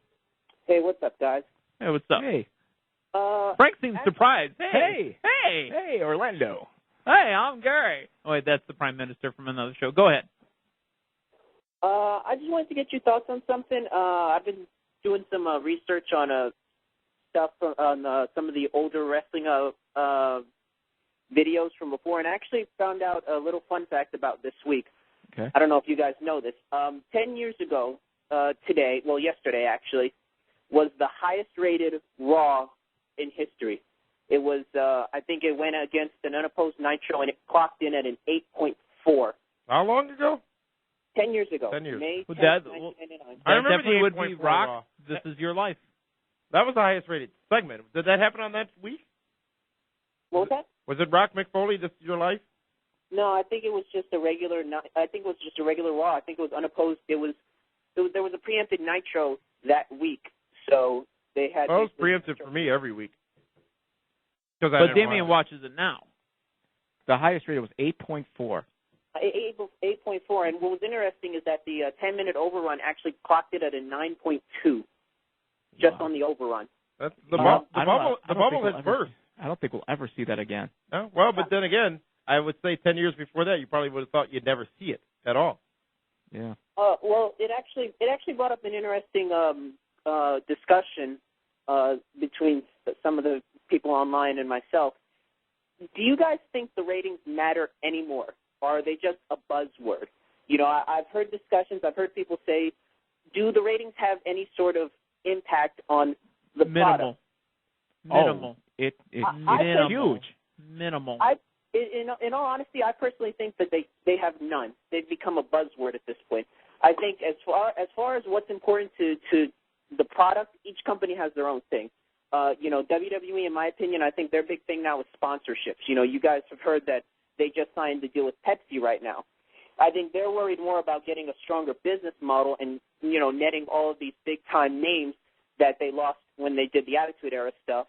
Hey, what's up, guys? Hey, what's up? Hey. Frank seems surprised. Hey, Orlando. Hey, I'm Gary. Oh, wait, that's the Prime Minister from another show. Go ahead. I just wanted to get your thoughts on something. I've been doing some research on stuff on some of the older wrestling videos from before, and I actually found out a little fun fact about this week. Okay. I don't know if you guys know this. 10 years ago, yesterday actually, was the highest rated Raw in history. It was, I think it went against an unopposed Nitro, and it clocked in at an 8.4. How long ago? 10 years ago. 10 years. May 10th, That 1999. I remember definitely the would be 8.4 Rock. Raw. This is your life. That was the highest rated segment. Did that happen on that week? What was that? Was it Rock McFoley, This Is Your Life? No, I think it was just a regular. I think it was just a regular Raw. I think it was unopposed. There was a preempted Nitro that week, so they had. Well, it was preempted for me every week. But Damian watches it now. The highest rated was 8.4. 8.4, and what was interesting is that the 10-minute overrun actually clocked it at a 9.2, just on the overrun. That's the bubble had burst. I don't think we'll ever see that again. No? Well, but then again, I would say 10 years before that, you probably would have thought you'd never see it at all. Yeah. Well, it actually brought up an interesting discussion between some of the people online and myself. Do you guys think the ratings matter anymore, or are they just a buzzword? You know, I've heard discussions. I've heard people say, do the ratings have any sort of impact on the product? Minimal. It's huge. Minimal. In all honesty, I personally think that they have none. They've become a buzzword at this point. I think as far as what's important to the product, each company has their own thing. WWE, in my opinion, I think their big thing now is sponsorships. You know, you guys have heard that they just signed the deal with Pepsi right now. I think they're worried more about getting a stronger business model and, netting all of these big-time names that they lost when they did the Attitude Era stuff,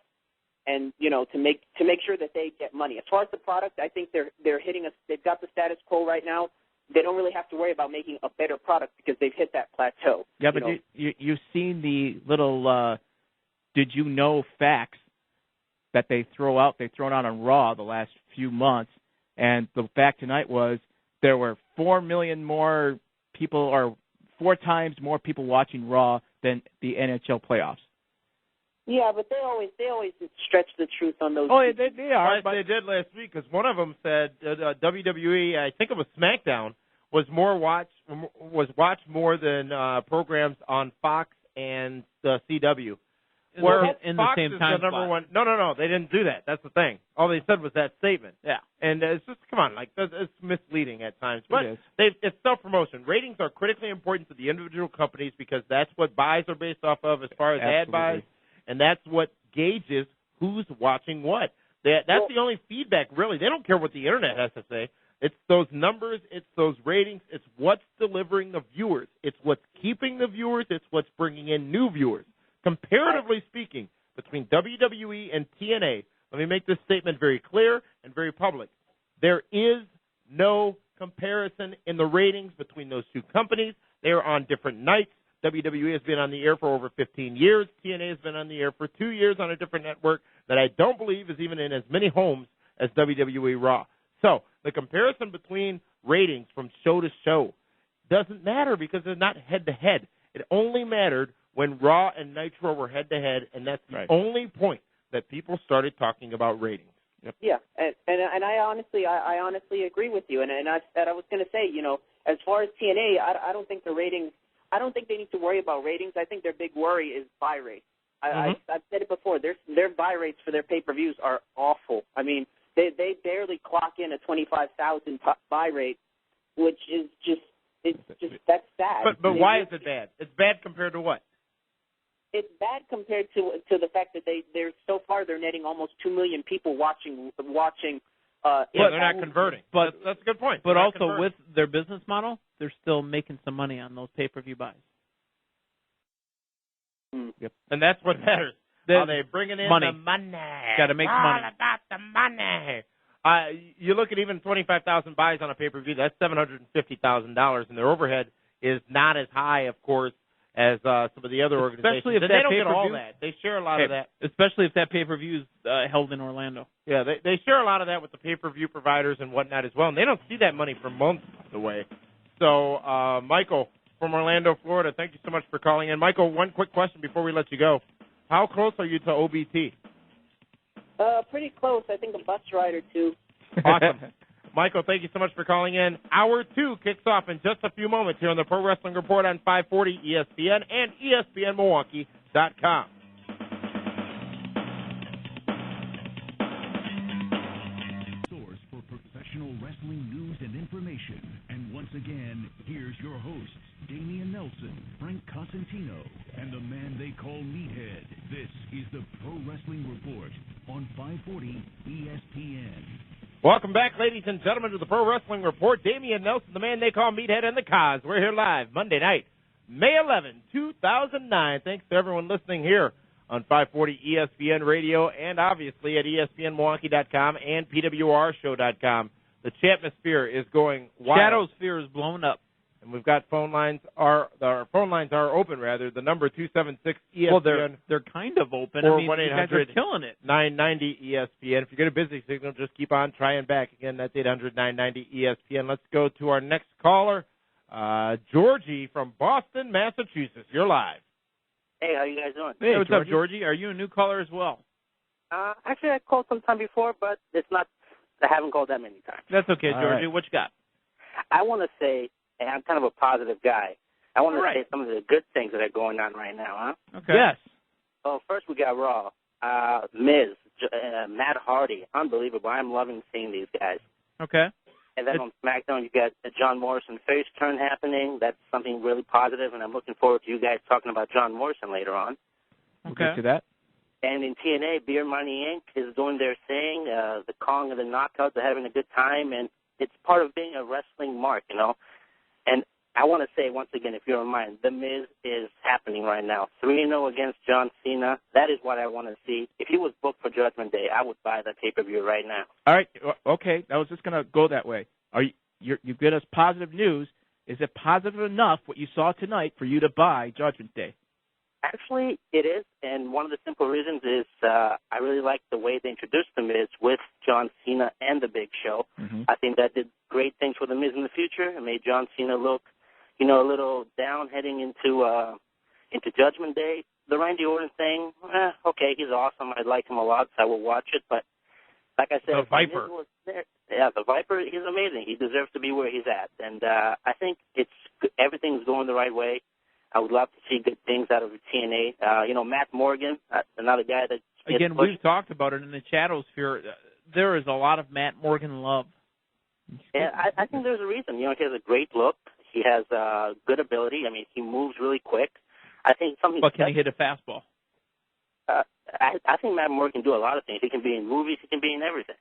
and, to make sure that they get money. As far as the product, I think they're hitting they've got the status quo right now. They don't really have to worry about making a better product because they've hit that plateau. Yeah, but you've seen the little did you know facts that they've thrown out on Raw the last few months, and the fact tonight was there were 4 million more people, or 4 times more people watching Raw than the NHL playoffs. Yeah, but they always stretch the truth on those. Oh, they are. But they did last week because one of them said WWE, I think it was SmackDown, was watched more than programs on Fox and the CW. Where in Fox the same is time the number slot. one. No, they didn't do that. That's the thing. All they said was that statement. Yeah, and it's just come on, it's misleading at times. But it is. It's self-promotion. Ratings are critically important to the individual companies because that's what buys are based off of as far as ad buys, and that's what gauges who's watching what. That's the only feedback really. They don't care what the internet has to say. It's those numbers. It's those ratings. It's what's delivering the viewers. It's what's keeping the viewers. It's what's bringing in new viewers. Comparatively speaking, between WWE and TNA, let me make this statement very clear and very public. There is no comparison in the ratings between those two companies. They are on different nights. WWE has been on the air for over 15 years. TNA has been on the air for 2 years on a different network that I don't believe is even in as many homes as WWE Raw. So the comparison between ratings from show to show doesn't matter because they're not head-to-head. It only mattered when Raw and Nitro were head-to-head, and that's the only point that people started talking about ratings. Yep. Yeah, and I honestly agree with you. And I was going to say, as far as TNA, I don't think the ratings. I don't think they need to worry about ratings. I think their big worry is buy rates. I've said it before. Their buy rates for their pay-per-views are awful. I mean, they barely clock in a 25,000 buy rate, which is that's sad. But why is it bad? It's bad compared to what? It's bad compared to the fact that they're netting almost 2 million people watching. They're not converting. But that's a good point. But also with their business model, they're still making some money on those pay-per-view buys. Yep. And that's what matters. Are they bringing in money. The money? Got to make money. All about the money. You look at even 25,000 buys on a pay-per-view, that's $750,000, and their overhead is not as high, of course, as some of the other organizations. Especially if they don't get all that. They share a lot of that. Especially if that pay-per-view is held in Orlando. Yeah, they share a lot of that with the pay-per-view providers and whatnot as well, and they don't see that money for months away. So, Michael from Orlando, Florida, thank you so much for calling in. Michael, one quick question before we let you go. How close are you to OBT? Pretty close. I think a bus ride or two. Awesome. Michael, thank you so much for calling in. Hour 2 kicks off in just a few moments here on the Pro Wrestling Report on 540 ESPN and ESPNMilwaukee.com. Source for professional wrestling news and information. And once again, here's your hosts, Damian Nelson, Frank Cosentino, and the man they call Meathead. This is the Pro Wrestling Report on 540 ESPN. Welcome back, ladies and gentlemen, to the Pro Wrestling Report. Damian Nelson, the man they call Meathead, and the Cos. We're here live Monday night, May 11, 2009. Thanks to everyone listening here on 540 ESPN Radio and obviously at ESPNMilwaukee.com and PWRshow.com. The Chatmosphere is going wild. Shadowsphere is blown up. And we've got phone lines. Our phone lines are open, rather. The number 276-ESPN. Well, they're kind of open. Or I mean, you guys are killing it. 990-ESPN. If you get a busy signal, just keep on trying back. Again, that's 800-990-ESPN. Let's go to our next caller, Georgie from Boston, Massachusetts. You're live. Hey, how you guys doing? Hey, what's up, Georgie? Are you a new caller as well? Actually, I called sometime before, but I haven't called that many times. That's okay, Georgie. Right. What you got? I want to say, and I'm kind of a positive guy, I want to say some of the good things that are going on right now, huh? Okay. Yes. Well, first we got Raw. Miz, Matt Hardy. Unbelievable. I'm loving seeing these guys. Okay. And then on SmackDown, you got the John Morrison face turn happening. That's something really positive, and I'm looking forward to you guys talking about John Morrison later on. Okay. We'll get to that. And in TNA, Beer Money Inc. is doing their thing. The Kong and the Knockouts are having a good time, and it's part of being a wrestling mark, you know. And I want to say, once again, if you don't mind, The Miz is happening right now. 3-0 against John Cena. That is what I want to see. If he was booked for Judgment Day, I would buy that pay-per-view right now. All right. Okay. I was just going to go that way. You get us positive news. Is it positive enough what you saw tonight for you to buy Judgment Day? Actually, it is, and one of the simple reasons is I really like the way they introduced The Miz with John Cena and The Big Show. Mm-hmm. I think that did great things for The Miz in the future. It made John Cena look, a little down heading into Judgment Day. The Randy Orton thing, okay, he's awesome. I like him a lot, so I will watch it. But like I said, the Viper. The Viper, he's amazing. He deserves to be where he's at, and I think everything's going the right way. I would love to see good things out of TNA. Matt Morgan, another guy that... Again, we've talked about it in the Shadowsphere. There is a lot of Matt Morgan love. Yeah, I think there's a reason. He has a great look. He has good ability. I mean, he moves really quick. I think something... But can he hit a fastball? I think Matt Morgan can do a lot of things. He can be in movies. He can be in everything.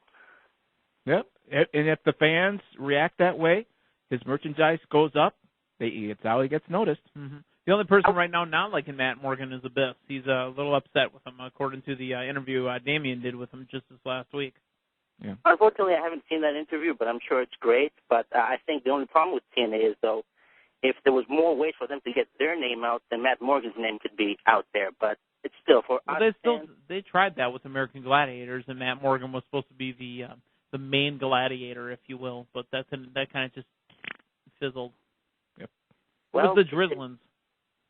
Yep. And if the fans react that way, his merchandise goes up. It's how he gets noticed. Mm-hmm. The only person right now not liking Matt Morgan is Abyss. He's a little upset with him, according to the interview Damian did with him just this last week. Yeah. Unfortunately, I haven't seen that interview, but I'm sure it's great. But I think the only problem with TNA is, though, if there was more ways for them to get their name out, then Matt Morgan's name could be out there. But it's still for us. They tried that with American Gladiators, and Matt Morgan was supposed to be the main gladiator, if you will. But that kind of just fizzled. Yep. Well, with the Drizzlins.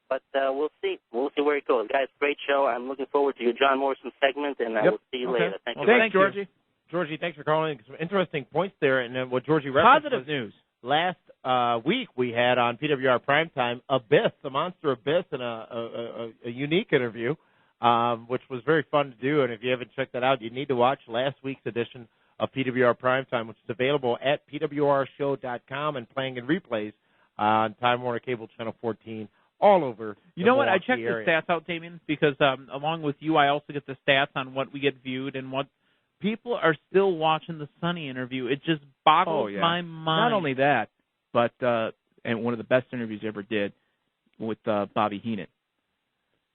But we'll see. We'll see where it goes. Guys, great show. I'm looking forward to your John Morrison segment, and I will see you later. Thank you. Thanks, Georgie. Georgie, thanks for calling. Some interesting points there. And what Georgie referenced positive news. Last week we had on PWR Primetime Abyss, the Monster Abyss, in a unique interview, which was very fun to do. And if you haven't checked that out, you need to watch last week's edition of PWR Primetime, which is available at PWRshow.com and playing in replays on Time Warner Cable Channel 14. All over. You know what? I checked the stats out, Damien, because along with you, I also get the stats on what we get viewed and what people are still watching the Sonny interview. It just boggles my mind. Not only that, but and one of the best interviews you ever did with Bobby Heenan.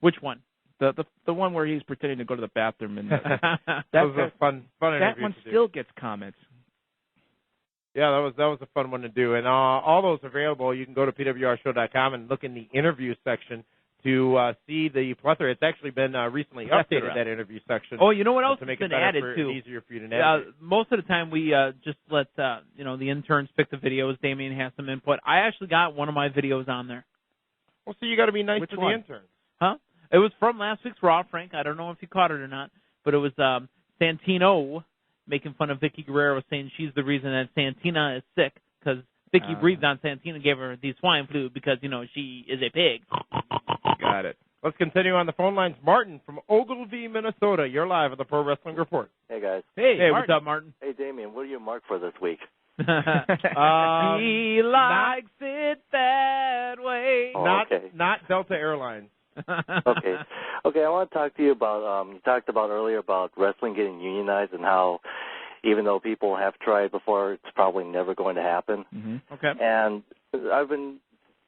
Which one? The one where he's pretending to go to the bathroom, and that was a fun interview. That one still gets comments. Yeah, that was a fun one to do. And all those available, you can go to PWRshow.com and look in the interview section to see the plethora. It's actually been recently updated, that interview section. Oh, you know what else has been added, too? Easier for you to navigate. Most of the time we just let the interns pick the videos. Damien has some input. I actually got one of my videos on there. Well, so you got to be nice to the interns. Huh? It was from last week's Raw, Frank. I don't know if you caught it or not, but it was Santino making fun of Vicky Guerrero, saying she's the reason that Santina is sick because Vicky breathed on Santina and gave her the swine flu because, she is a pig. Got it. Let's continue on the phone lines. Martin from Ogilvie, Minnesota. You're live at the Pro Wrestling Report. Hey, guys. Hey, what's up, Martin? Hey, Damien, what do you mark for this week? He likes it that way. Not Delta Airlines. Okay, I want to talk to you about, you talked about earlier about wrestling getting unionized and how even though people have tried before, it's probably never going to happen. Mm-hmm. Okay. And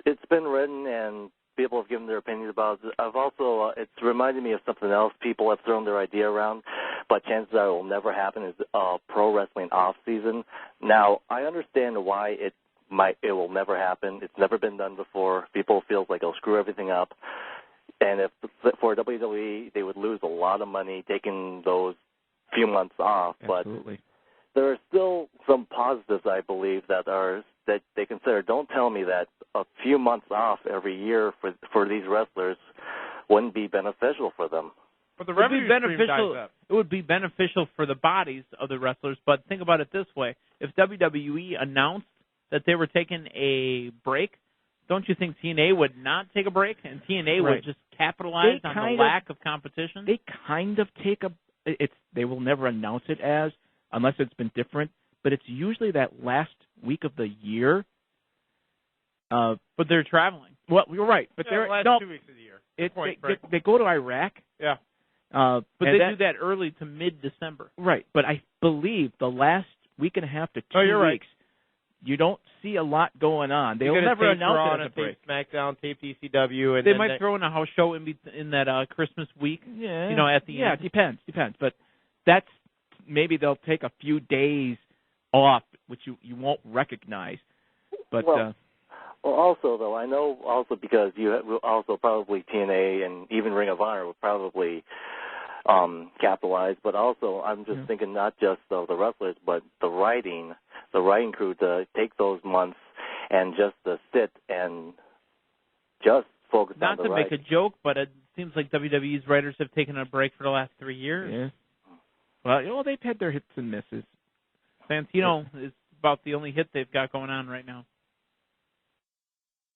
it's been written and people have given their opinions about it. I've also, it's reminded me of something else. People have thrown their idea around, but chances are it will never happen is pro wrestling off season. Now, I understand why it will never happen. It's never been done before. People feel like it'll screw everything up. And if for WWE, they would lose a lot of money taking those few months off. Absolutely. But there are still some positives, I believe, that they consider. Don't tell me that a few months off every year for these wrestlers wouldn't be beneficial for them. But the revenue stream dies up. It would be beneficial for the bodies of the wrestlers. But think about it this way: if WWE announced that they were taking a break, don't you think TNA would not take a break and TNA would just capitalize on the lack of competition? They kind of take they will never announce it unless it's been different, but it's usually that last week of the year. But they're traveling. Well, you're right. But they're last 2 weeks of the year. They go to Iraq. Yeah. But they do that early to mid-December. Right. But I believe the last week and a half to 2 weeks, you don't see a lot going on. They'll never announce it as a break. SmackDown, tape ECW, and they might throw in a house show in that Christmas week. Yeah, at the end. Yeah, it depends. But that's maybe they'll take a few days off, which you won't recognize. But well, also though, I know also because you also probably TNA and even Ring of Honor would probably capitalize. But also, I'm just thinking not just of the wrestlers, but the writing crew to take those months and just to sit and just focus on the Not to make a joke, but it seems like WWE's writers have taken a break for the last 3 years. Yeah. Well, they've had their hits and misses. Santino is about the only hit they've got going on right now.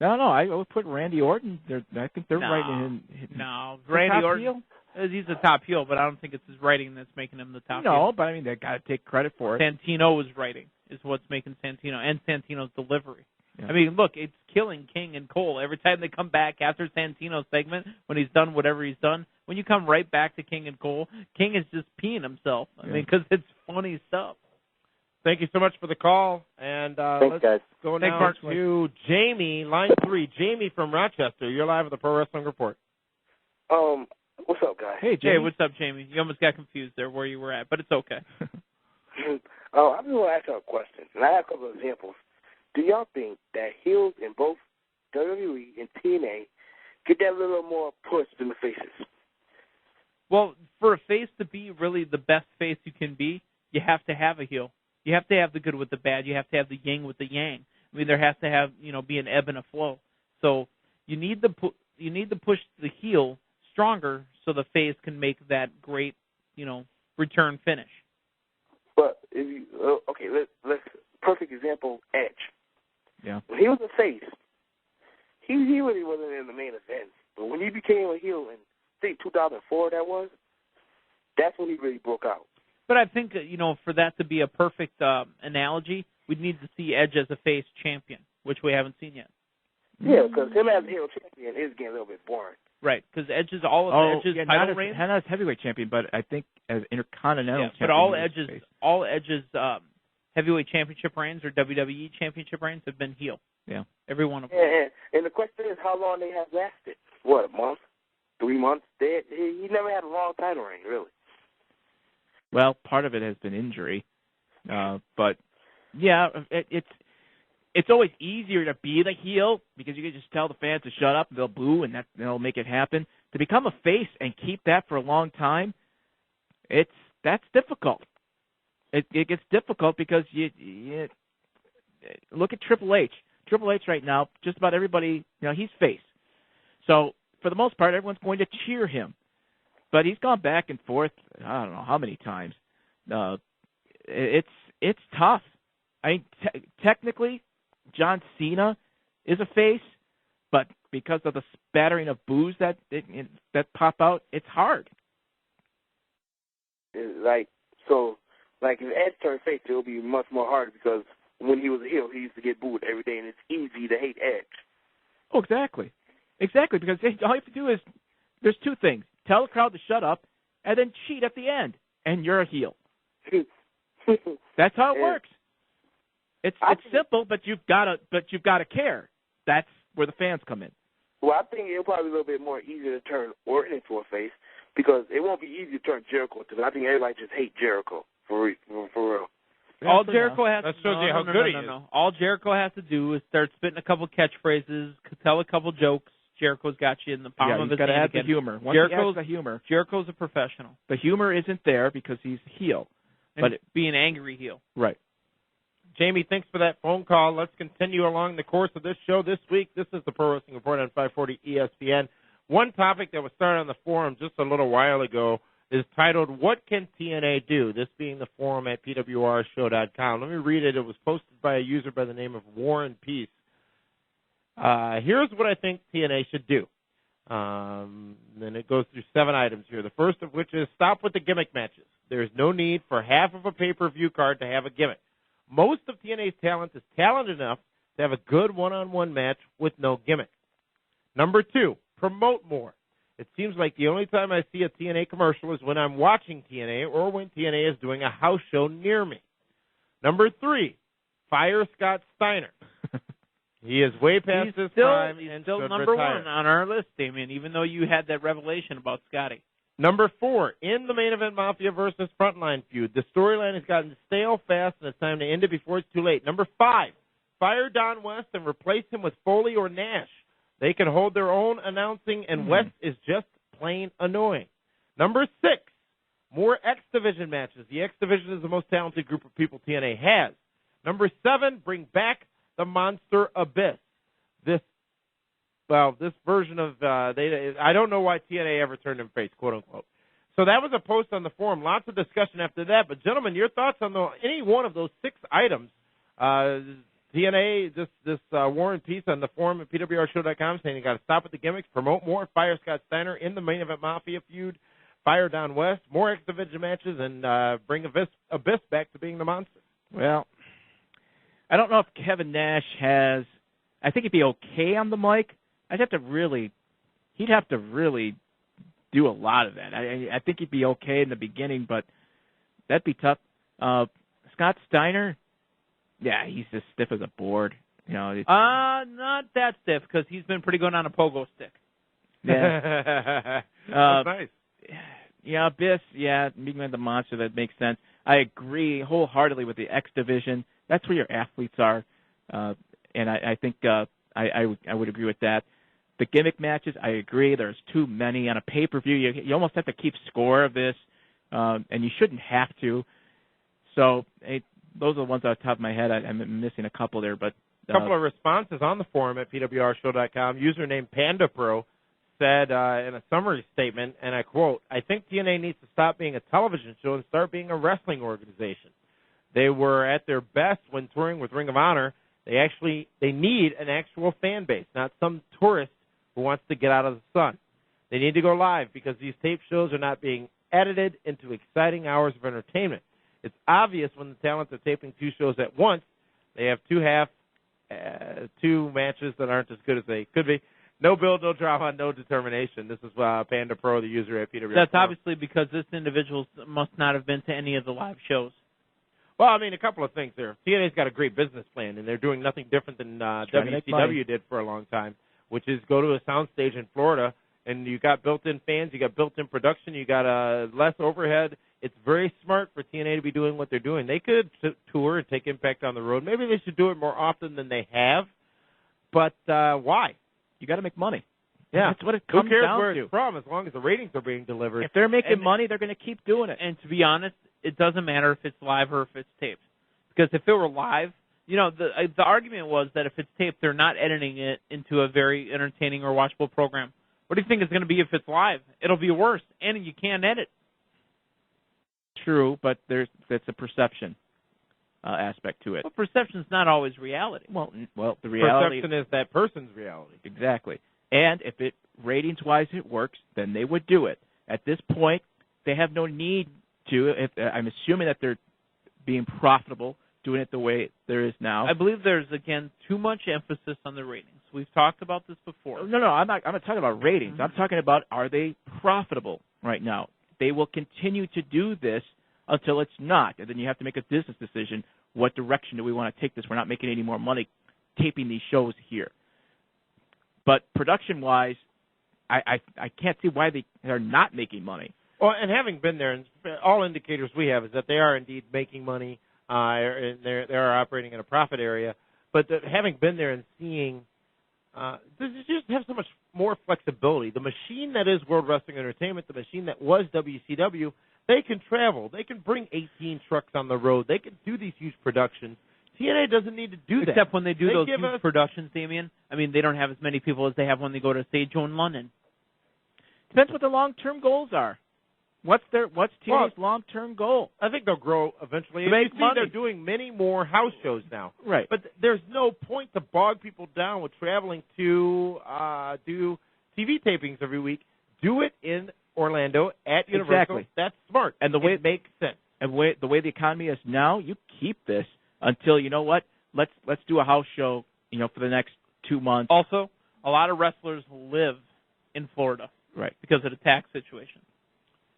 No, I would put Randy Orton. I think they're writing him. No, Randy Orton. Heel? He's a top heel, but I don't think it's his writing that's making him the top heel. No, but I mean, they got to take credit for it. Santino's writing is what's making Santino, and Santino's delivery. Yeah. I mean, look, it's killing King and Cole. Every time they come back after Santino's segment, when he's done whatever he's done, when you come right back to King and Cole, King is just peeing himself. I mean, because it's funny stuff. Thank you so much for the call. And Thanks, guys. Go now to Jamie, line 3. Jamie from Rochester. You're live at the Pro Wrestling Report. What's up, guys? Hey, Jamie. Hey, what's up, Jamie? You almost got confused there where you were at, but it's okay. I just want to ask y'all a question, and I have a couple of examples. Do y'all think that heels in both WWE and TNA get that little more push than the faces? Well, for a face to be really the best face you can be, you have to have a heel. You have to have the good with the bad. You have to have the yin with the yang. I mean, there has to have, be an ebb and a flow. So you need to push the heel stronger so the face can make that great, return finish. But if you let's perfect example, Edge. Yeah. When he was a face, he really wasn't in the main event. But when he became a heel in, I think 2004 that's when he really broke out. But I think, for that to be a perfect analogy, we'd need to see Edge as a face champion, which we haven't seen yet. Yeah, because him as a heel champion is getting a little bit boring. Right, because Edge is all of Edge's title reigns. Not as heavyweight champion, but I think as intercontinental champion. But all Edge's heavyweight championship reigns or WWE championship reigns have been heel. Yeah. Every one of them. And the question is how long they have lasted. What, a month? 3 months? He never had a long title reign, really. Well, part of it has been injury, but yeah, it's always easier to be the heel because you can just tell the fans to shut up and they'll boo and they'll make it happen. To become a face and keep that for a long time, that's difficult. It gets difficult because you look at Triple H. Triple H right now, just about everybody, he's face. So for the most part, everyone's going to cheer him. But he's gone back and forth, I don't know how many times. It's tough. I mean, technically, John Cena is a face, but because of the spattering of boos that pop out, it's hard. If Edge turned face, it'll be much more harder because when he was a heel, he used to get booed every day, and it's easy to hate Edge. Oh, exactly, because all you have to do is there's two things: tell the crowd to shut up, and then cheat at the end, and you're a heel. That's how it works. It's simple, but you've got to care. That's where the fans come in. Well, I think it'll probably be a little bit more easier to turn Orton into a face because it won't be easy to turn Jericho into. I think everybody just hate Jericho for real. All Jericho has that shows you how good he is. All Jericho has to do is start spitting a couple catchphrases, tell a couple jokes. Jericho's got you in the palm of his hand. He's got to add the humor. Jericho's a professional. The humor isn't there because he's heel. But being angry heel. Right. Jamie, thanks for that phone call. Let's continue along the course of this show this week. This is the Pro Wrestling Report on 540 ESPN. One topic that was started on the forum just a little while ago is titled, What Can TNA Do? This being the forum at PWRshow.com. Let me read it. It was posted by a user by the name of War and Peace. Here's what I think TNA should do. Then it goes through 7 items here. The first of which is stop with the gimmick matches. There's no need for half of a pay-per-view card to have a gimmick. Most of TNA's talent is talented enough to have a good one-on-one match with no gimmick. Number 2, promote more. It seems like the only time I see a TNA commercial is when I'm watching TNA or when TNA is doing a house show near me. Number 3, fire Scott Steiner. He is way past his time. He's and still should number retire. 1 on our list, Damien, even though you had that revelation about Scotty. Number 4, in the Main Event Mafia versus Frontline feud, the storyline has gotten stale fast, and it's time to end it before it's too late. Number 5, fire Don West and replace him with Foley or Nash. They can hold their own announcing, and West is just plain annoying. Number 6, more X Division matches. The X Division is the most talented group of people TNA has. Number 7, bring back the Monster Abyss. This version of I don't know why TNA ever turned him face, quote unquote. So that was a post on the forum. Lots of discussion after that. But gentlemen, your thoughts on any one of those 6 items? TNA, this War and Peace on the forum at PWRshow.com saying you got to stop with the gimmicks, promote more, fire Scott Steiner in the Main Event Mafia feud, fire Don West, more X Division matches, and bring Abyss back to being the monster. Well, I don't know if Kevin Nash has. I think he'd be okay on the mic. He'd have to really do a lot of that. I think he'd be okay in the beginning, but that'd be tough. Scott Steiner, yeah, he's as stiff as a board. Not that stiff because he's been pretty good on a pogo stick. Yeah, that's nice. Yeah, Abyss. Yeah, being the monster, that makes sense. I agree wholeheartedly with the X Division. That's where your athletes are, and I think I would agree with that. The gimmick matches, I agree. There's too many on a pay-per-view. You almost have to keep score of this, and you shouldn't have to. So those are the ones off the top of my head. I'm missing a couple there, but a couple of responses on the forum at PWRshow.com. Username PandaPro said in a summary statement, and I quote, I think TNA needs to stop being a television show and start being a wrestling organization. They were at their best when touring with Ring of Honor. They need an actual fan base, not some tourist who wants to get out of the sun. They need to go live because these tape shows are not being edited into exciting hours of entertainment. It's obvious when the talents are taping 2 shows at once, they have 2 matches that aren't as good as they could be. No build, no drama, no determination. This is Panda Pro, the user at PWR. That's obviously because this individual must not have been to any of the live shows. Well, I mean, a couple of things there. TNA's got a great business plan, and they're doing nothing different than WCW did for a long time, which is go to a soundstage in Florida, and you got built-in fans, you got built-in production, you got less overhead. It's very smart for TNA to be doing what they're doing. They could tour and take Impact on the road. Maybe they should do it more often than they have, but why? You got to make money. Yeah. That's what it comes down to. Who cares where it's from as long as the ratings are being delivered? If they're making money, they're going to keep doing it. And to be honest, it doesn't matter if it's live or if it's taped. Because if it were live, the argument was that if it's taped, they're not editing it into a very entertaining or watchable program. What do you think it's going to be if it's live? It'll be worse, and you can't edit. True, but that's a perception aspect to it. Well, perception's not always reality. Well, the reality perception is that person's reality. Exactly. And if it ratings-wise it works, then they would do it. At this point, they have no need to. I'm assuming that they're being profitable, doing it the way there is now. I believe there's, again, too much emphasis on the ratings. We've talked about this before. No, I'm not talking about ratings. I'm talking about, are they profitable right now? They will continue to do this until it's not, and then you have to make a business decision. What direction do we want to take this? We're not making any more money taping these shows here. But production-wise, I can't see why they are not making money. Well, and having been there, and all indicators we have is that they are indeed making money, and they are operating in a profit area. But having been there and seeing, they just have so much more flexibility. The machine that is World Wrestling Entertainment, the machine that was WCW, they can travel. They can bring 18 trucks on the road. They can do these huge productions. TNA doesn't need to do that. Except when they do those huge productions, Damian. I mean, they don't have as many people as they have when they go to, say, Joe in London. Depends what the long-term goals are. What's TNA's long-term goal? I think they'll grow eventually. To make money. They're doing many more house shows now. Right. But there's no point to bog people down with traveling to do TV tapings every week. Do it in Orlando at Universal. Exactly. That's smart. And the way it makes sense. And the way the economy is now, you keep this until, you know what, let's do a house show, for the next 2 months. Also, a lot of wrestlers live in Florida. Right. Because of the tax situation.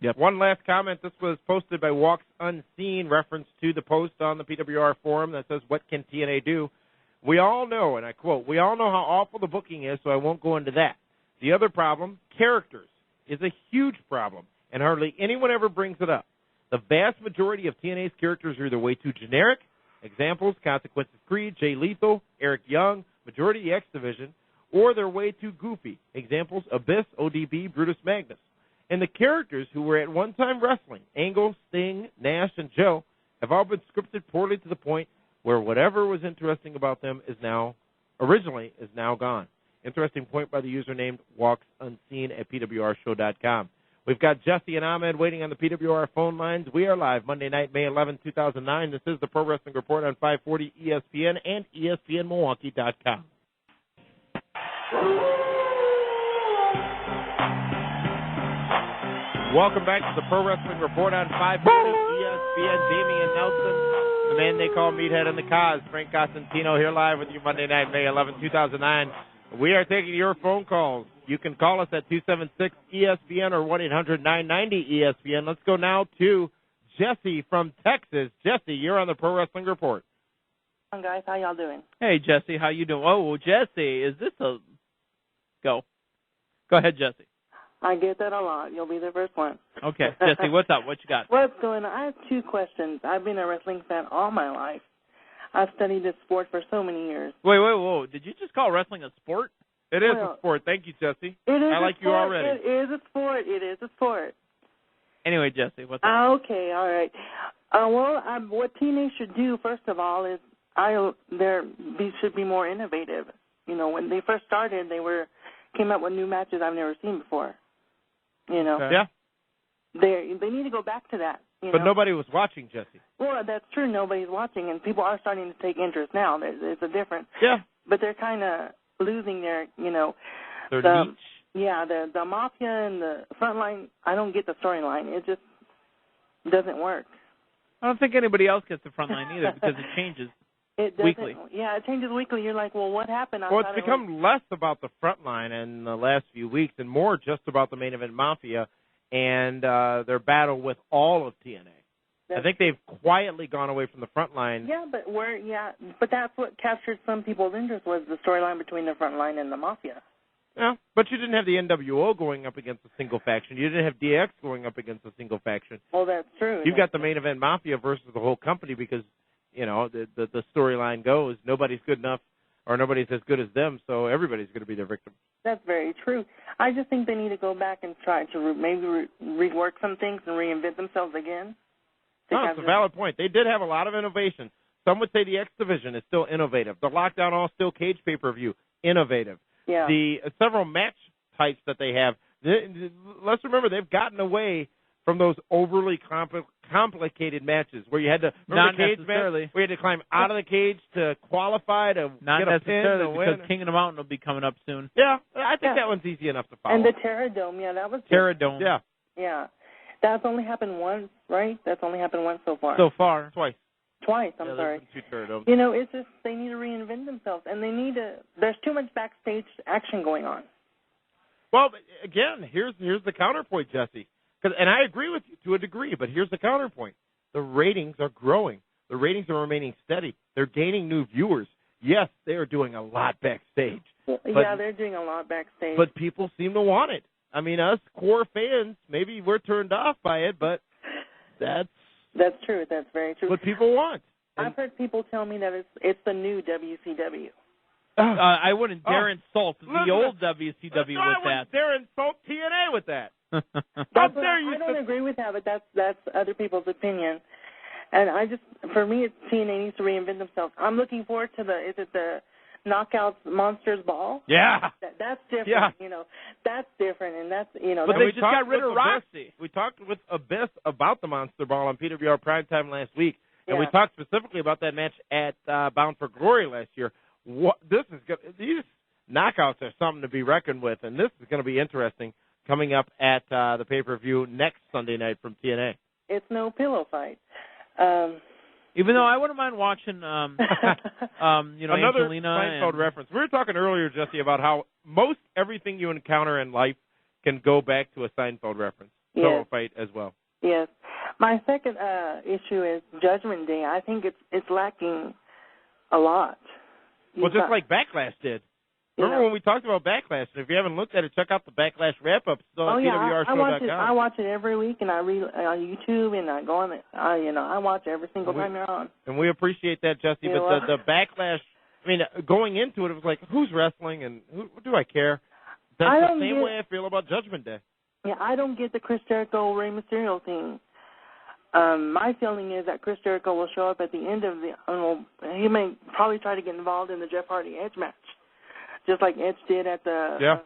Yep. One last comment. This was posted by Walks Unseen, reference to the post on the PWR forum that says, what can TNA do? We all know, and I quote, we all know how awful the booking is, so I won't go into that. The other problem, characters, is a huge problem, and hardly anyone ever brings it up. The vast majority of TNA's characters are either way too generic, examples, Consequences Creed, Jay Lethal, Eric Young, majority of the X Division, or they're way too goofy, examples, Abyss, ODB, Brutus Magnus. And the characters who were at one time wrestling, Angle, Sting, Nash, and Joe, have all been scripted poorly to the point where whatever was interesting about them is now gone. Interesting point by the user named Walks Unseen at PWRshow.com. We've got Jesse and Ahmed waiting on the PWR phone lines. We are live Monday night, May 11, 2009. This is the Pro Wrestling Report on 540 ESPN and ESPNMilwaukee.com. Welcome back to the Pro Wrestling Report on 540 ESPN. Damian Nelson, the man they call Meathead in the Cause. Frank Cosentino here live with you Monday night, May 11, 2009. We are taking your phone calls. You can call us at 276-ESPN or 1-800-990-ESPN. Let's go now to Jesse from Texas. Jesse, you're on the Pro Wrestling Report. Hi, guys. How y'all doing? Hey, Jesse. How you doing? Oh, well, Jesse, is this a... Go ahead, Jesse. I get that a lot. You'll be the first one. Okay. Jesse, what's up? What you got? What's going on? I have two questions. I've been a wrestling fan all my life. I've studied this sport for so many years. Wait, whoa. Did you just call wrestling a sport? It is a sport. Thank you, Jesse. It is I like you already. It is a sport. It is a sport. Anyway, Jesse, what's up? Okay, all right. What TNA should do, first of all, is they should be more innovative. When they first started, they came up with new matches I've never seen before. Okay. Yeah. They need to go back to that. But nobody was watching, Jesse. Well, that's true. Nobody's watching, and people are starting to take interest now. There's a difference. Yeah. But they're kind of losing their, their niche. Yeah, the Mafia and the Frontline, I don't get the storyline. It just doesn't work. I don't think anybody else gets the Frontline either because it changes weekly. Yeah, it changes weekly. You're like, well, what happened? Well, it's become less about the Frontline in the last few weeks and more just about the Main Event Mafia and their battle with all of TNA. I think they've quietly gone away from the Frontline. Yeah, but that's what captured some people's interest was the storyline between the Frontline and the Mafia. Yeah, but you didn't have the NWO going up against a single faction. You didn't have DX going up against a single faction. Well, that's true. You've got the Main Event Mafia versus the whole company because, the storyline goes, nobody's good enough or nobody's as good as them, so everybody's going to be their victim. That's very true. I just think they need to go back and try to maybe rework some things and reinvent themselves again. No, it's a valid point. They did have a lot of innovation. Some would say the X Division is still innovative. The Lockdown All Steel Cage pay-per-view, innovative. Yeah. The several match types that they have. Let's remember they've gotten away from those overly complicated matches where you had to not the cage necessarily. match, where you had to climb out of the cage to qualify to not get a pin to win. Because King of the Mountain will be coming up soon. Yeah, I think that one's easy enough to follow. And the Terra Dome, that was Terra Dome. Yeah. Yeah. That's only happened once, right? That's only happened once so far. So far. Twice, I'm sorry. There's been 2 Terra Domes. It's just they need to reinvent themselves, and they need to. There's too much backstage action going on. Well, again, here's the counterpoint, Jesse. And I agree with you to a degree, but here's the counterpoint. The ratings are growing. The ratings are remaining steady. They're gaining new viewers. Yes, they are doing a lot backstage. Yeah, they're doing a lot backstage. But people seem to want it. I mean, us core fans, maybe we're turned off by it, but that's true. That's very true. What people want. I've heard people tell me that it's the new WCW. I wouldn't dare insult the old WCW with that. I wouldn't dare insult TNA with that. I don't agree with that, but that's other people's opinion. And for me, TNA needs to reinvent themselves. I'm looking forward to the Knockouts Monsters Ball? Yeah. That's different. Yeah. That's different, and that's But they just got rid of Roxy. We talked with Abyss about the Monster Ball on PWR Primetime last week, and we talked specifically about that match at Bound for Glory last year. These knockouts are something to be reckoned with, and this is going to be interesting coming up at the pay-per-view next Sunday night from TNA. It's no pillow fight. Even though I wouldn't mind watching, another Angelina Seinfeld reference. We were talking earlier, Jesse, about how most everything you encounter in life can go back to a Seinfeld reference. Pillow fight as well. Yes. My second issue is Judgment Day. I think it's lacking a lot. Just like Backlash did. Remember when we talked about Backlash? And if you haven't looked at it, check out the Backlash wrap-up. Still at PWRshow.com. I watch it every week, and I read on YouTube, and I go on it. I watch every single time you're on. And we appreciate that, Jesse. But the Backlash, going into it, it was like, who's wrestling, and who do I care? That's the same way I feel about Judgment Day. Yeah, I don't get the Chris Jericho Rey Mysterio thing. My feeling is that Chris Jericho will show up at the end of he may probably try to get involved in the Jeff Hardy Edge match, just like Edge did at the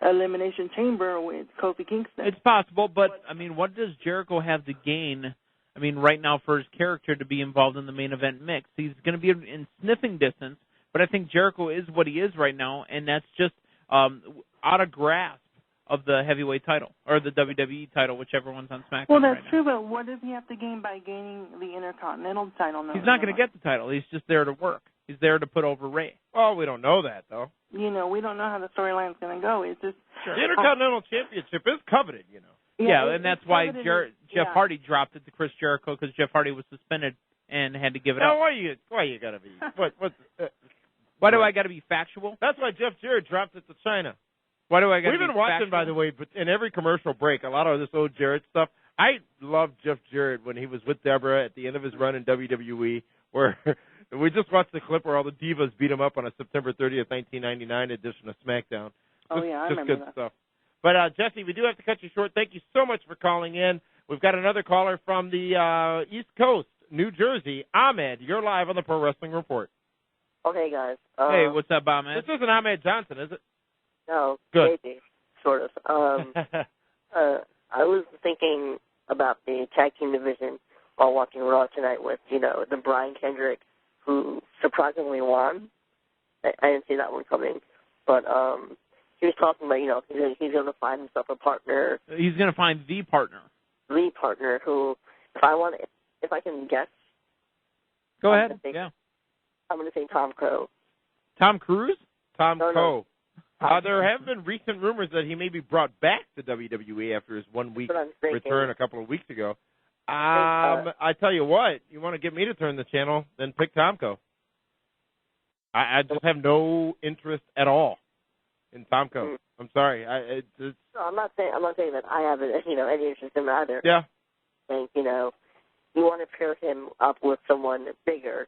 Elimination Chamber with Kofi Kingston. It's possible, but, what does Jericho have to gain, right now for his character to be involved in the main event mix? He's going to be in sniffing distance, but I think Jericho is what he is right now, and that's just out of grasp of the heavyweight title, or the WWE title, whichever one's on SmackDown. Well, that's true, but what does he have to gain by gaining the Intercontinental title? He's not going to get the title. He's just there to work. He's there to put over Ray. Oh, we don't know that, though. We don't know how the storyline's going to go. It's just the Intercontinental Championship is coveted, Yeah, and that's why Jeff Hardy dropped it to Chris Jericho, because Jeff Hardy was suspended and had to give it up. Why you got to be? Why do I got to be factual? That's why Jeff Jarrett dropped it to China. Why do I got to be We've been watching, factual? by the way, but in every commercial break, a lot of this old Jarrett stuff. I loved Jeff Jarrett when he was with Deborah at the end of his run in WWE, where we just watched the clip where all the divas beat him up on a September 30th, 1999 edition of SmackDown. I remember good that. stuff. But, Jesse, we do have to cut you short. Thank you so much for calling in. We've got another caller from the East Coast, New Jersey. Ahmed, you're live on the Pro Wrestling Report. Okay, guys. Hey, what's up, Ahmed? This isn't Ahmed Johnson, is it? No, Good. maybe, sort of. I was thinking about the tag team division while watching Raw tonight with, the Brian Kendrick, who surprisingly won. I didn't see that one coming. But he was talking about, he's going to find himself a partner. He's going to find the partner. The partner who, if I can guess. Go ahead. I'm going to say Tom Crow. Tom Cruise? Tom Crow. There have been recent rumors that he may be brought back to WWE after his 1 week return a couple of weeks ago. I tell you what, you want to get me to turn the channel, then pick Tomko. I just have no interest at all in Tomko. I'm sorry. No, I'm not saying that I have any interest in him either. Yeah. I think, you want to pair him up with someone bigger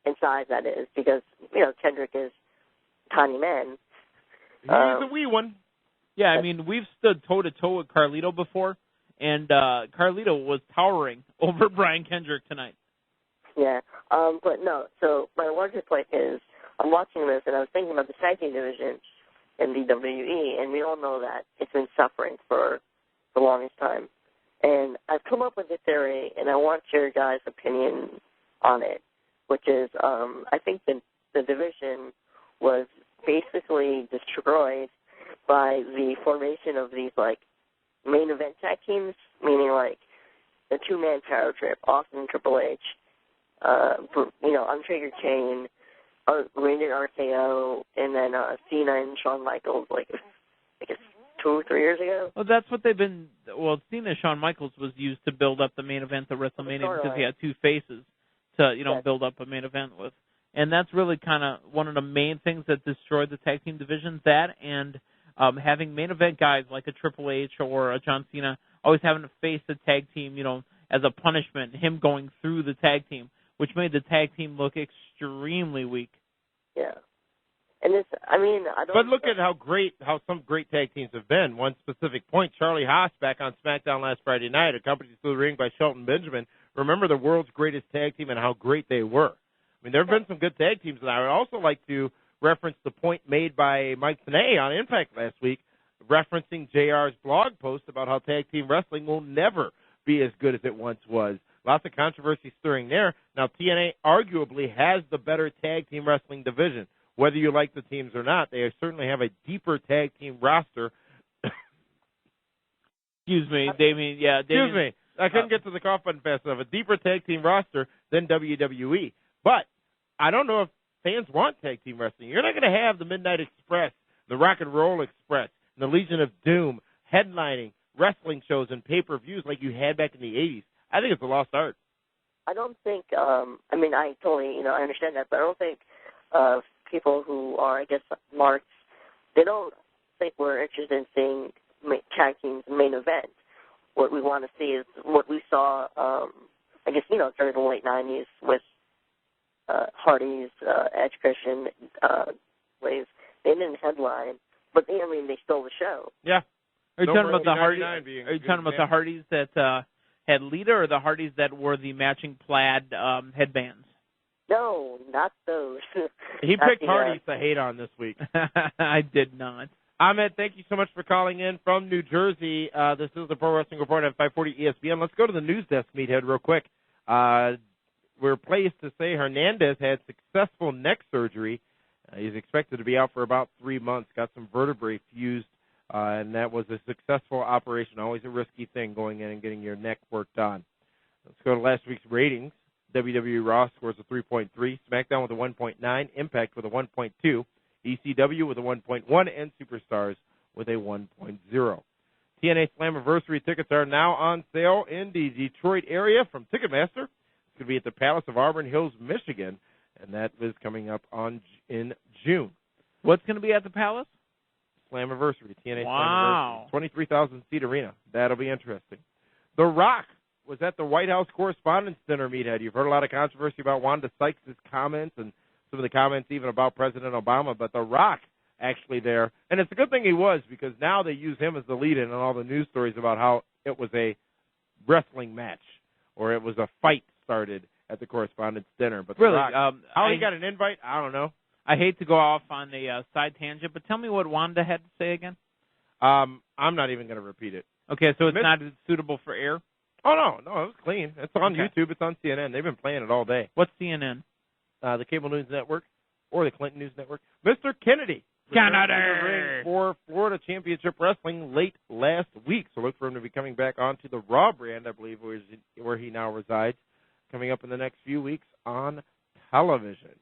in size, that is, because, Kendrick is a tiny man. He's a wee one. Yeah, we've stood toe-to-toe with Carlito before, and Carlito was towering over Brian Kendrick tonight. Yeah, but no, so my larger point is I'm watching this, and I was thinking about the tag team division, in the WWE, and we all know that it's been suffering for the longest time. And I've come up with a theory, and I want your guys' opinion on it, which is I think the division was basically destroyed by the formation of these, like, main event tag teams, meaning, like, the two-man power trip, Austin and Triple H, Undertaker Kane, Randy RKO, and then Cena and Shawn Michaels, like, I guess 2 or 3 years ago. Well, that's what they've been. Well, Cena, Shawn Michaels was used to build up the main event of WrestleMania because he had two faces to build up a main event with, and that's really kind of one of the main things that destroyed the tag team divisions. That and having main event guys like a Triple H or a John Cena always having to face the tag team, as a punishment, him going through the tag team, which made the tag team look extremely weak. Yeah. And I don't... But look at how some great tag teams have been. One specific point, Charlie Haas back on SmackDown last Friday night, accompanied to the ring by Shelton Benjamin. Remember the world's greatest tag team and how great they were. There have been some good tag teams, and I would also like to reference the point made by Mike Tenay on Impact last week, referencing JR's blog post about how tag team wrestling will never be as good as it once was. Lots of controversy stirring there. Now, TNA arguably has the better tag team wrestling division. Whether you like the teams or not, they certainly have a deeper tag team roster. Excuse me, Damien. Yeah, Damien. Excuse me. I couldn't get to the cough button fast enough. A deeper tag team roster than WWE. But I don't know if fans want tag team wrestling. You're not going to have the Midnight Express, the Rock and Roll Express, and the Legion of Doom headlining wrestling shows and pay-per-views like you had back in the 80s. I think it's a lost art. I don't think, I totally, I understand that, but I don't think people who are, I guess, marks, they don't think we're interested in seeing tag teams main event. What we want to see is what we saw, during the late 90s with Hardy's, Edge, Christian, Blaze. They didn't headline, but they stole the show. Yeah. Are you talking about the Hardys? Are you talking about the Hardys that had Lita, or the Hardys that wore the matching plaid headbands? No, not those. He picked Hardys to hate on this week. I did not. Ahmed, thank you so much for calling in from New Jersey. This is the Pro Wrestling Report at 540 ESPN. Let's go to the news desk, Meathead, real quick. We're pleased to say Hernandez had successful neck surgery. He's expected to be out for about 3 months. Got some vertebrae fused, and that was a successful operation. Always a risky thing going in and getting your neck worked on. Let's go to last week's ratings. WWE Raw scores a 3.3, SmackDown with a 1.9, Impact with a 1.2, ECW with a 1.1, and Superstars with a 1.0. TNA Slammiversary tickets are now on sale in the Detroit area from Ticketmaster. It's going to be at the Palace of Auburn Hills, Michigan, and that is coming up in June. What's going to be at the Palace? Slammiversary, TNA wow. Slammiversary, 23,000-seat arena. That'll be interesting. The Rock was at the White House Correspondents' Dinner, Meathead. You've heard a lot of controversy about Wanda Sykes' comments and some of the comments even about President Obama, but The Rock actually there. And it's a good thing he was, because now they use him as the lead-in on all the news stories about how it was a wrestling match or it was a fight started at the Correspondents' Dinner. But really, Rock, how he got an invite, I don't know. I hate to go off on a side tangent, but tell me what Wanda had to say again. I'm not even going to repeat it. Okay, so it's not suitable for air? Oh, no, it was clean. It's on YouTube. It's on CNN. They've been playing it all day. What's CNN? The Cable News Network or the Clinton News Network. Mr. Kennedy. For Florida Championship Wrestling late last week. So look for him to be coming back onto the Raw brand, I believe, where he now resides, coming up in the next few weeks on television.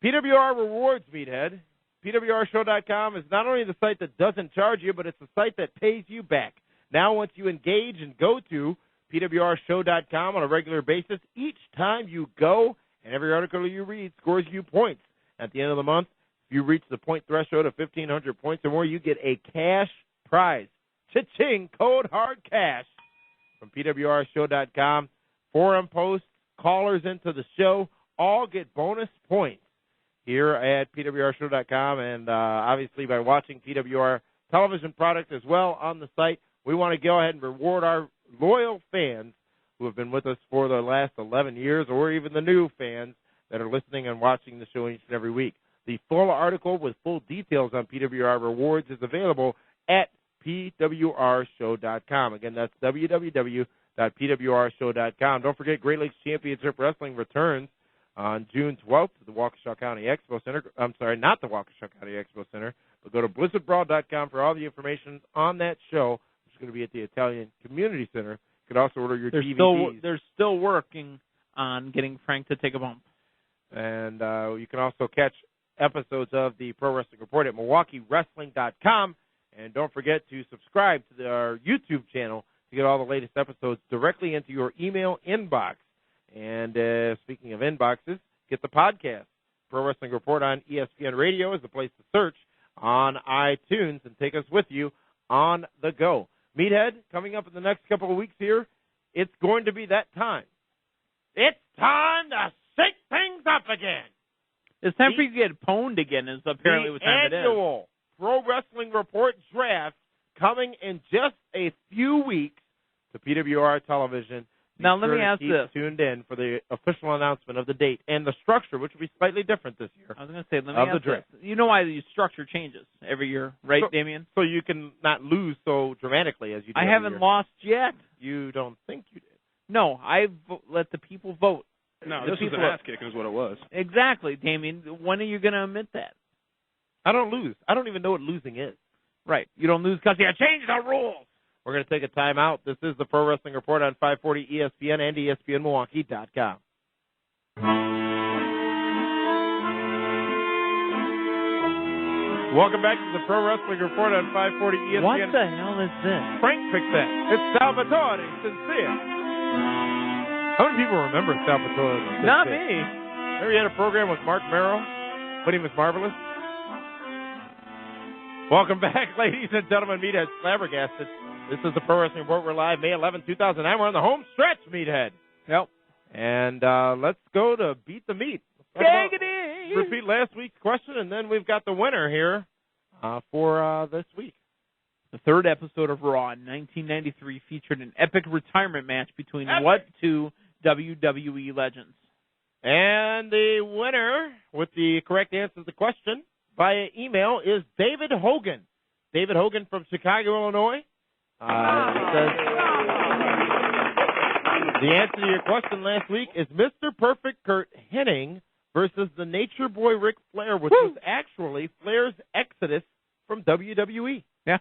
PWR Rewards, Meathead. PWRshow.com is not only the site that doesn't charge you, but it's the site that pays you back. Now, once you engage and go to PWRshow.com on a regular basis, each time you go and every article you read scores you points. At the end of the month, if you reach the point threshold of 1,500 points or more, you get a cash prize. Cha-ching, code hard cash from PWRshow.com. Forum posts, callers into the show, all get bonus points here at PWRshow.com. And obviously by watching PWR television product as well on the site, we want to go ahead and reward our loyal fans who have been with us for the last 11 years, or even the new fans that are listening and watching the show each and every week. The full article with full details on PWR rewards is available at pwrshow.com. Again, that's www.pwrshow.com. Don't forget, Great Lakes Championship Wrestling returns on June 12th to the Waukesha County Expo Center. I'm sorry, not the Waukesha County Expo Center, but go to blizzardbrawl.com for all the information on that show, which is going to be at the Italian Community Center. You can also order your DVDs. They're still working on getting Frank to take a bump. And you can also catch episodes of the Pro Wrestling Report at MilwaukeeWrestling.com. And don't forget to subscribe to our YouTube channel to get all the latest episodes directly into your email inbox. And speaking of inboxes, get the podcast. Pro Wrestling Report on ESPN Radio is the place to search on iTunes and take us with you on the go. Meathead, coming up in the next couple of weeks here, it's going to be that time. It's time to shake things up again. It's time for you to get pwned again is apparently what time it is. The annual Pro Wrestling Report draft coming in just a few weeks to PWR television. Now, let me ask this. Tuned in for the official announcement of the date and the structure, which will be slightly different this year. I was going to say, let me ask this. You know why the structure changes every year, right, Damian? So you can not lose so dramatically as you do. I haven't lost yet. You don't think you did? No, I let the people vote. No, this was an ass kick is what it was. Exactly, Damian. When are you going to admit that? I don't lose. I don't even know what losing is. Right. You don't lose because you changed the rules. We're going to take a time out. This is the Pro Wrestling Report on 540 ESPN and ESPNMilwaukee.com. Welcome back to the Pro Wrestling Report on 540 ESPN. What the hell is this? Frank picked that. It's Salvatore Sincere. How many people remember Salvatore Sincere? Not me. Remember you had a program with Mark Merrill when he was marvelous? Welcome back, ladies and gentlemen. Meathead flabbergasted. This is the Pro Wrestling Report. We're live May 11, 2009. We're on the home stretch, Meathead. Yep. And let's go to Beat the Meat. Repeat last week's question, and then we've got the winner here for this week. The third episode of Raw in 1993 featured an epic retirement match between what two WWE legends? And the winner with the correct answer to the question via email is David Hogan. David Hogan from Chicago, Illinois. The answer to your question last week is Mr. Perfect Kurt Hennig versus the Nature Boy Ric Flair, which was actually Flair's exodus from WWE. Yeah.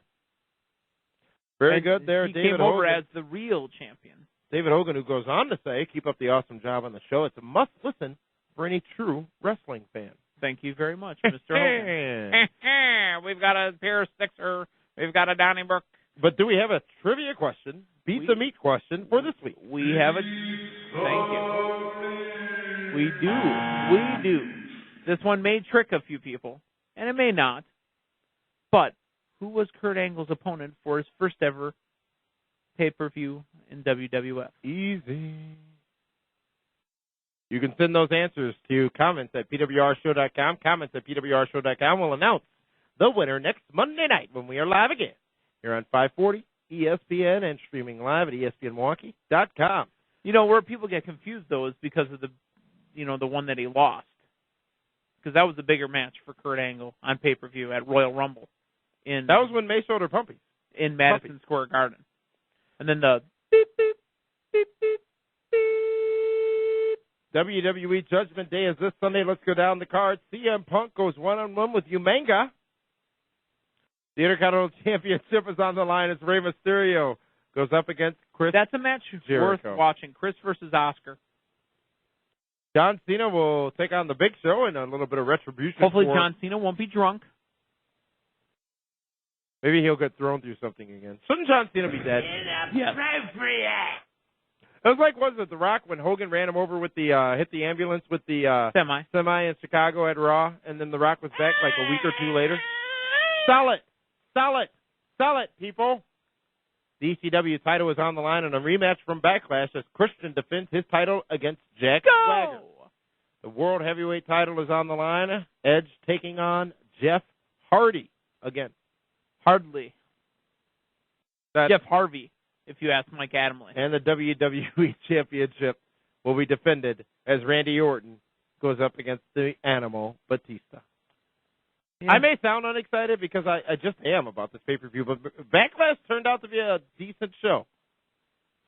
Very good there, David Hogan. He came over as the real champion. David Hogan, who goes on to say, keep up the awesome job on the show. It's a must-listen for any true wrestling fan. Thank you very much, Mr. Hogan. We've got a pair of Sixer. We've got a Donnybrook. But do we have a trivia question, Beat the Meat question for this week? We have a... Thank you. We do. This one may trick a few people, and it may not. But who was Kurt Angle's opponent for his first ever pay-per-view in WWF? Easy. You can send those answers to comments at pwrshow.com. Comments at pwrshow.com will announce the winner next Monday night when we are live again here on 540 ESPN and streaming live at ESPNMilwaukee.com. You know, where people get confused, though, is because of the one that he lost. Because that was the bigger match for Kurt Angle on pay-per-view at Royal Rumble. That was when May showed her pumpies. In Madison Square Garden. And then the beep, beep, beep, beep, beep. WWE Judgment Day is this Sunday. Let's go down the card. CM Punk goes one-on-one with Umanga. The Intercontinental Championship is on the line as Rey Mysterio goes up against Chris. That's a match Jericho. Worth watching. Chris versus Oscar. John Cena will take on the Big Show in a little bit of retribution. Hopefully John Cena won't be drunk. Maybe he'll get thrown through something again. Shouldn't John Cena be dead? Yes. It was like, was it The Rock when Hogan ran him over with the hit the ambulance with the semi in Chicago at Raw, and then The Rock was back like a week or two later? Sell it, people. The ECW title is on the line in a rematch from Backlash as Christian defends his title against Jack Swagger. The World Heavyweight title is on the line. Edge taking on Jeff Hardy again. Jeff Harvey, if you ask Mike Adamle. And the WWE Championship will be defended as Randy Orton goes up against the Animal Batista. Yeah. I may sound unexcited because I just am about this pay-per-view, but Backlash turned out to be a decent show.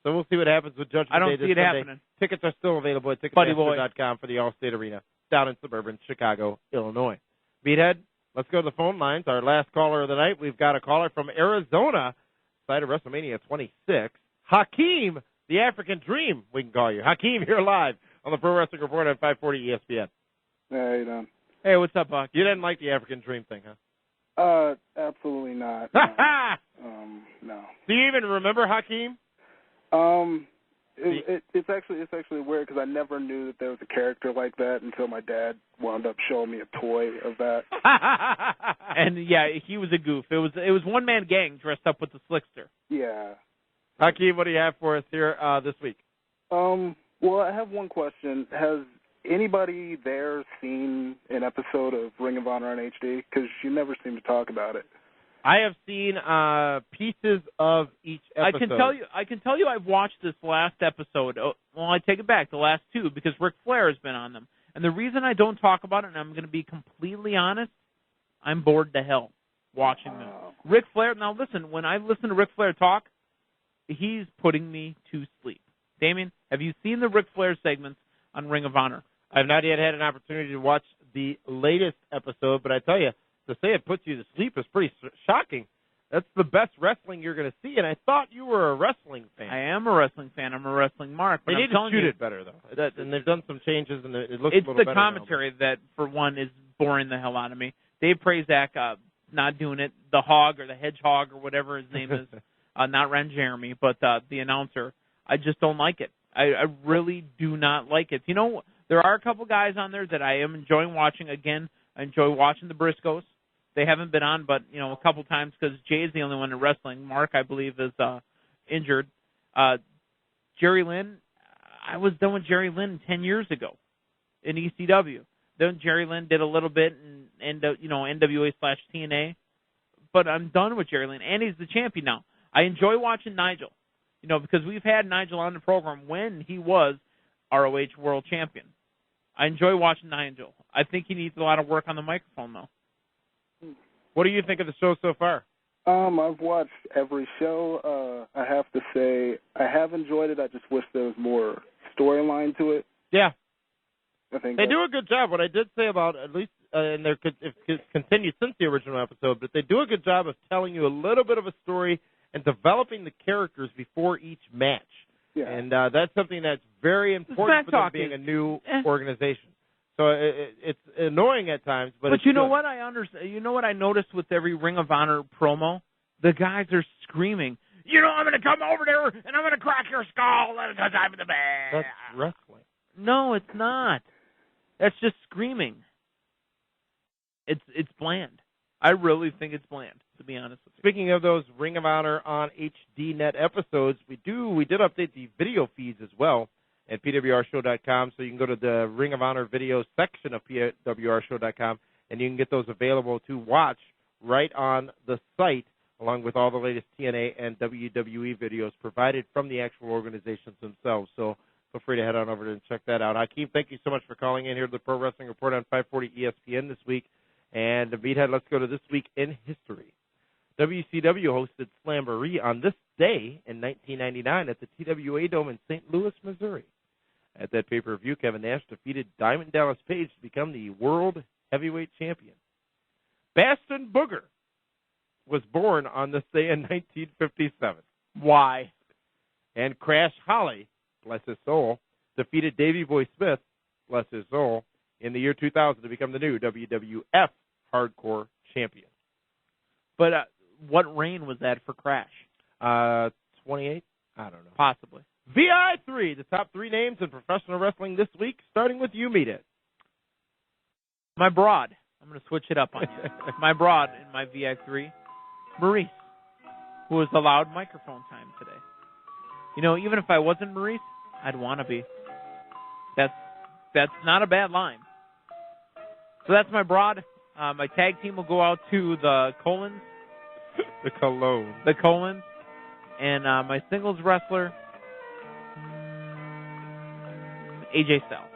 So we'll see what happens with Judgment Day. I don't see it Sunday. happening. Tickets are still available at Ticketmaster.com for the Allstate Arena down in suburban Chicago, Illinois. Meathead, let's go to the phone lines. Our last caller of the night. We've got a caller from Arizona, site of WrestleMania 26. Hakeem, the African Dream, we can call you. Hakeem, you're live on the Pro Wrestling Report on 540 ESPN. Hey, how you doing? Hey, what's up, Buck? You didn't like the African Dream thing, huh? Absolutely not. No. Do you even remember Hakeem? It's actually weird because I never knew that there was a character like that until my dad wound up showing me a toy of that. And yeah, he was a goof. It was one-man gang dressed up with the Slickster. Yeah. Hakeem, what do you have for us here this week? Well, I have one question. Has anybody there seen an episode of Ring of Honor on HD? Because you never seem to talk about it. I have seen pieces of each episode. I can tell you I've watched this last episode. Well, I take it back, the last two, because Ric Flair has been on them. And the reason I don't talk about it, and I'm going to be completely honest, I'm bored to hell watching them. Ric Flair, now listen, when I listen to Ric Flair talk, he's putting me to sleep. Damien, have you seen the Ric Flair segments on Ring of Honor? I have not yet had an opportunity to watch the latest episode, but I tell you, to say it puts you to sleep is pretty shocking. That's the best wrestling you're going to see, and I thought you were a wrestling fan. I am a wrestling fan. I'm a wrestling mark. They need to shoot it better, though. And they've done some changes, and it looks a little better. It's the commentary that, for one, is boring the hell out of me. Dave Prazak not doing it. The Hog or the Hedgehog or whatever his name is, not Ren Jeremy, but the announcer. I just don't like it. I really do not like it. You know, there are a couple guys on there that I am enjoying watching. Again, I enjoy watching the Briscoes. They haven't been on, but, you know, a couple times because Jay's the only one in wrestling. Mark, I believe, is injured. Jerry Lynn, I was done with Jerry Lynn 10 years ago in ECW. Then Jerry Lynn did a little bit in NWA/TNA, but I'm done with Jerry Lynn, and he's the champion now. I enjoy watching Nigel, you know, because we've had Nigel on the program when he was ROH World Champion. I enjoy watching Nigel. I think he needs a lot of work on the microphone, though. What do you think of the show so far? I've watched every show. I have to say I have enjoyed it. I just wish there was more storyline to it. Yeah. I think they do a good job. What I did say about, at least, and it's continued since the original episode, but they do a good job of telling you a little bit of a story and developing the characters before each match. Yeah. And that's something that's very important for them being a new organization. So it's annoying at times, but you know what I understand. You know what I noticed with every Ring of Honor promo? The guys are screaming, "You know, I'm going to come over there and I'm going to crack your skull because I'm the best." That's wrestling. No, it's not. That's just screaming. It's bland. I really think it's bland, to be honest with you. Speaking of those Ring of Honor on HDNet episodes, we did update the video feeds as well at PWRshow.com, so you can go to the Ring of Honor video section of PWRshow.com, and you can get those available to watch right on the site, along with all the latest TNA and WWE videos provided from the actual organizations themselves. So feel free to head on over there and check that out. Hakeem, thank you so much for calling in here to the Pro Wrestling Report on 540 ESPN this week. And Meathead, let's go to This Week in History. WCW hosted Slamboree on this day in 1999 at the TWA Dome in St. Louis, Missouri. At that pay-per-view, Kevin Nash defeated Diamond Dallas Page to become the World Heavyweight Champion. Baston Booger was born on this day in 1957. Why? And Crash Holly, bless his soul, defeated Davey Boy Smith, bless his soul, in the year 2000 to become the new WWF Hardcore Champion. But what reign was that for Crash? 28? I don't know. Possibly. VI3, the top three names in professional wrestling this week, starting with you, Meathead. My broad. I'm going to switch it up on you. My broad in my VI3, Maurice, who was allowed microphone time today. You know, even if I wasn't Maurice, I'd want to be. That's not a bad line. So that's my broad. My tag team will go out to the Colons. The Cologne. The Colons. And my singles wrestler, AJ Styles.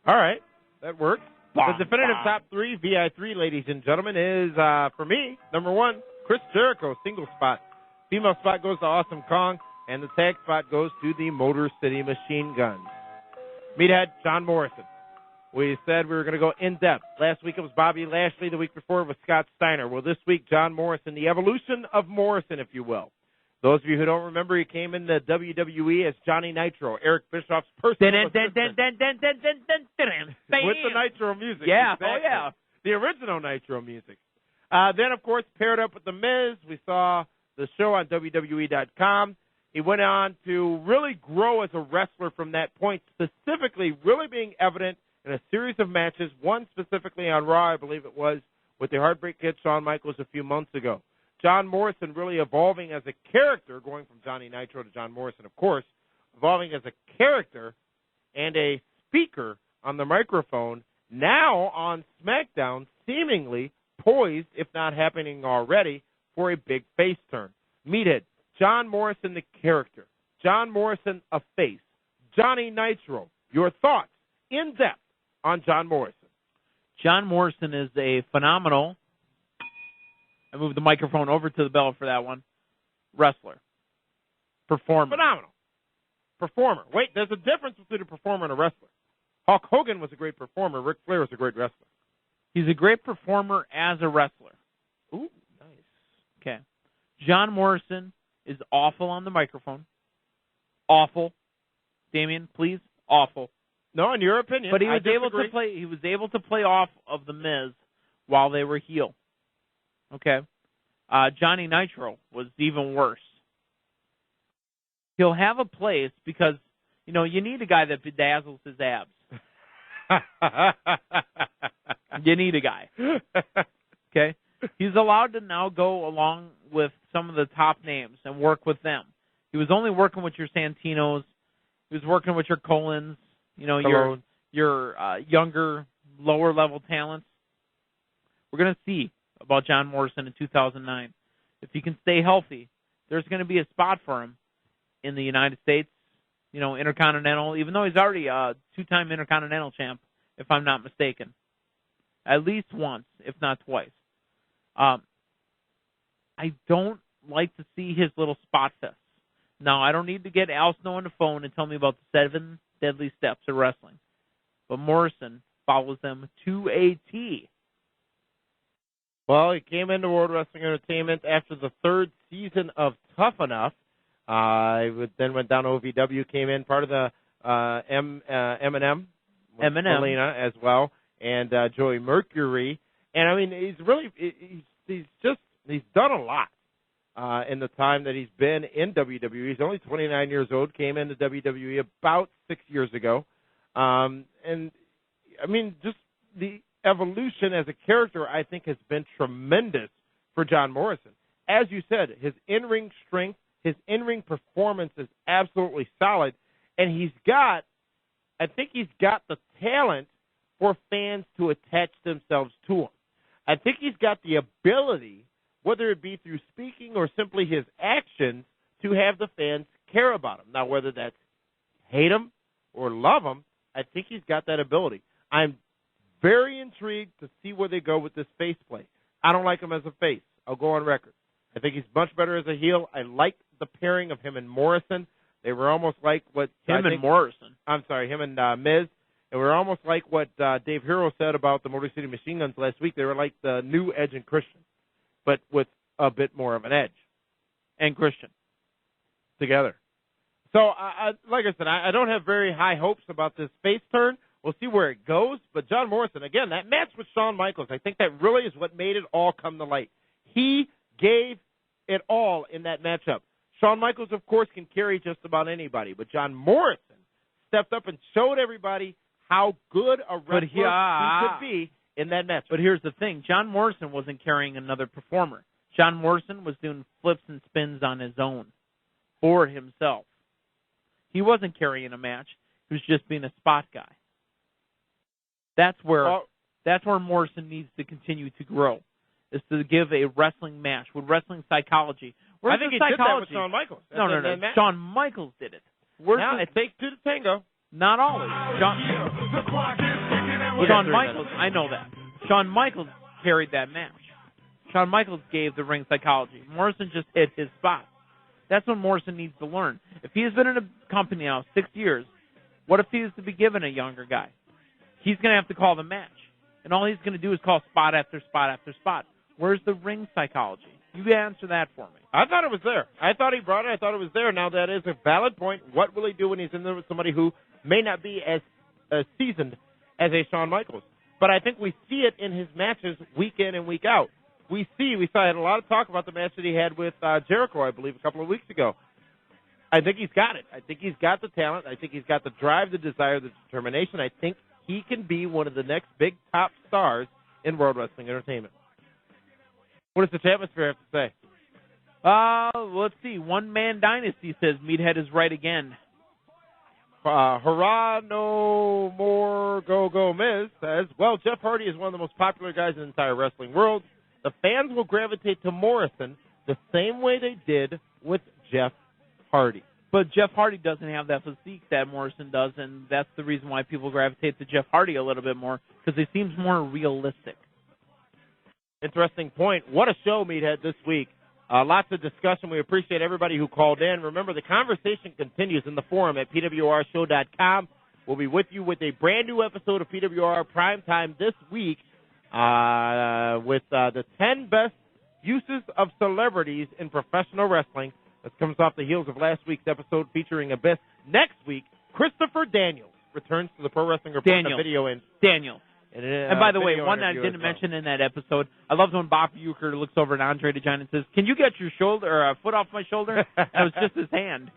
All right. That works. The definitive top 3, VI3, ladies and gentlemen, is, for me, number 1, Chris Jericho, single spot. Female spot goes to Awesome Kong, and the tag spot goes to the Motor City Machine Guns. Meathead, John Morrison. We said we were going to go in-depth. Last week it was Bobby Lashley. The week before it was Scott Steiner. Well, this week, John Morrison, the evolution of Morrison, if you will. Those of you who don't remember, he came into WWE as Johnny Nitro, Eric Bischoff's personal assistant. With the Nitro music. Yeah, exactly. oh yeah. The original Nitro music. Then, of course, paired up with The Miz. We saw the show on WWE.com. He went on to really grow as a wrestler from that point, specifically really being evident in a series of matches, one specifically on Raw, I believe it was, with the Heartbreak Kid Shawn Michaels a few months ago. John Morrison really evolving as a character, going from Johnny Nitro to John Morrison, of course, evolving as a character and a speaker on the microphone, now on SmackDown, seemingly poised, if not happening already, for a big face turn. Meathead, John Morrison the character, John Morrison a face, Johnny Nitro, your thoughts, in depth, on John Morrison. John Morrison is a phenomenal, I moved the microphone over to the bell for that one, wrestler, performer. Phenomenal. Performer. Wait, there's a difference between a performer and a wrestler. Hulk Hogan was a great performer. Ric Flair was a great wrestler. He's a great performer as a wrestler. Ooh, nice. Okay. John Morrison is awful on the microphone. Awful. Damien, please. Awful. No, in your opinion. But he was able to play off of the Miz while they were heel. Okay. Johnny Nitro was even worse. He'll have a place because, you need a guy that bedazzles his abs. You need a guy. Okay? He's allowed to now go along with some of the top names and work with them. He was only working with your Santinos. He was working with your Colons, your younger, lower-level talents. We're going to see about John Morrison in 2009. If he can stay healthy, there's going to be a spot for him in the United States, Intercontinental, even though he's already a two-time Intercontinental champ, if I'm not mistaken. At least once, if not twice. I don't like to see his little spot fest. Now, I don't need to get Al Snow on the phone and tell me about the 7 deadly steps of wrestling. But Morrison follows them to a T. Well, he came into World Wrestling Entertainment after the 3rd season of Tough Enough. Then went down to OVW, came in part of the M&M. Melina as well, and Joey Mercury. And, I mean, he's done a lot in the time that he's been in WWE. He's only 29 years old, came into WWE about 6 years ago. And, I mean, just the evolution as a character, I think, has been tremendous for John Morrison. As you said, his in-ring strength, his in-ring performance is absolutely solid, and I think he's got the talent for fans to attach themselves to him. I think he's got the ability, whether it be through speaking or simply his actions, to have the fans care about him. Now, whether that's hate him or love him, I think he's got that ability. I'm very intrigued to see where they go with this face play. I don't like him as a face. I'll go on record. I think he's much better as a heel. I like the pairing of him and Morrison. They were almost like what him and Miz. They were almost like what Dave Hero said about the Motor City Machine Guns last week. They were like the new Edge and Christian, but with a bit more of an edge. And Christian. Together. So, like I said, I don't have very high hopes about this face turn. We'll see where it goes. But John Morrison, again, that match with Shawn Michaels, I think that really is what made it all come to light. He gave it all in that matchup. Shawn Michaels, of course, can carry just about anybody, but John Morrison stepped up and showed everybody how good a wrestler he could be in that match. But here's the thing. John Morrison wasn't carrying another performer. John Morrison was doing flips and spins on his own for himself. He wasn't carrying a match. He was just being a spot guy. That's where Morrison needs to continue to grow, is to give a wrestling match with wrestling psychology. I think he did that with Shawn Michaels. No. Shawn Michaels did it. It takes two to tango. Not always. The clock is ticking and Shawn Michaels, I know that. Shawn Michaels carried that match. Shawn Michaels gave the ring psychology. Morrison just hit his spot. That's what Morrison needs to learn. If he has been in a company now 6 years, what if he is to be given a younger guy? He's going to have to call the match. And all he's going to do is call spot after spot after spot. Where's the ring psychology? You answer that for me. I thought it was there. I thought he brought it. I thought it was there. Now, that is a valid point. What will he do when he's in there with somebody who may not be as seasoned as a Shawn Michaels? But I think we see it in his matches week in and week out. We had a lot of talk about the match that he had with Jericho, I believe, a couple of weeks ago. I think he's got it. I think he's got the talent. I think he's got the drive, the desire, the determination. I think he can be one of the next big top stars in World Wrestling Entertainment. What does the Atmosphere have to say? Let's see. One Man Dynasty says Meathead is right again. Hurrah, no more Go Miz says, well, Jeff Hardy is one of the most popular guys in the entire wrestling world. The fans will gravitate to Morrison the same way they did with Jeff Hardy. But Jeff Hardy doesn't have that physique that Morrison does, and that's the reason why people gravitate to Jeff Hardy a little bit more, because he seems more realistic. Interesting point. What a show, Meathead, this week. Lots of discussion. We appreciate everybody who called in. Remember, the conversation continues in the forum at PWRshow.com. We'll be with you with a brand new episode of PWR Primetime this week with the 10 best uses of celebrities in professional wrestling. This comes off the heels of last week's episode featuring a best. Next week, Christopher Daniels returns to the Pro Wrestling Report. Daniel. And by the way, one I didn't mention in that episode, I loved when Bob Uecker looks over at Andre the Giant and says, "Can you get your shoulder or a foot off my shoulder?" That was just his hand.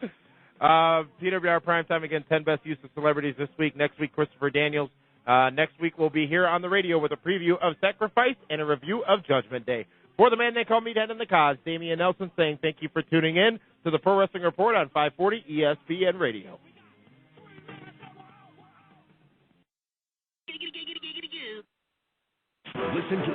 PWR Primetime, again, 10 best use of celebrities this week. Next week, Christopher Daniels. Next week, we'll be here on the radio with a preview of Sacrifice and a review of Judgment Day. For the man they call Meathead and the Cause, Damian Nelson saying thank you for tuning in to the Pro Wrestling Report on 540 ESPN Radio. Listen to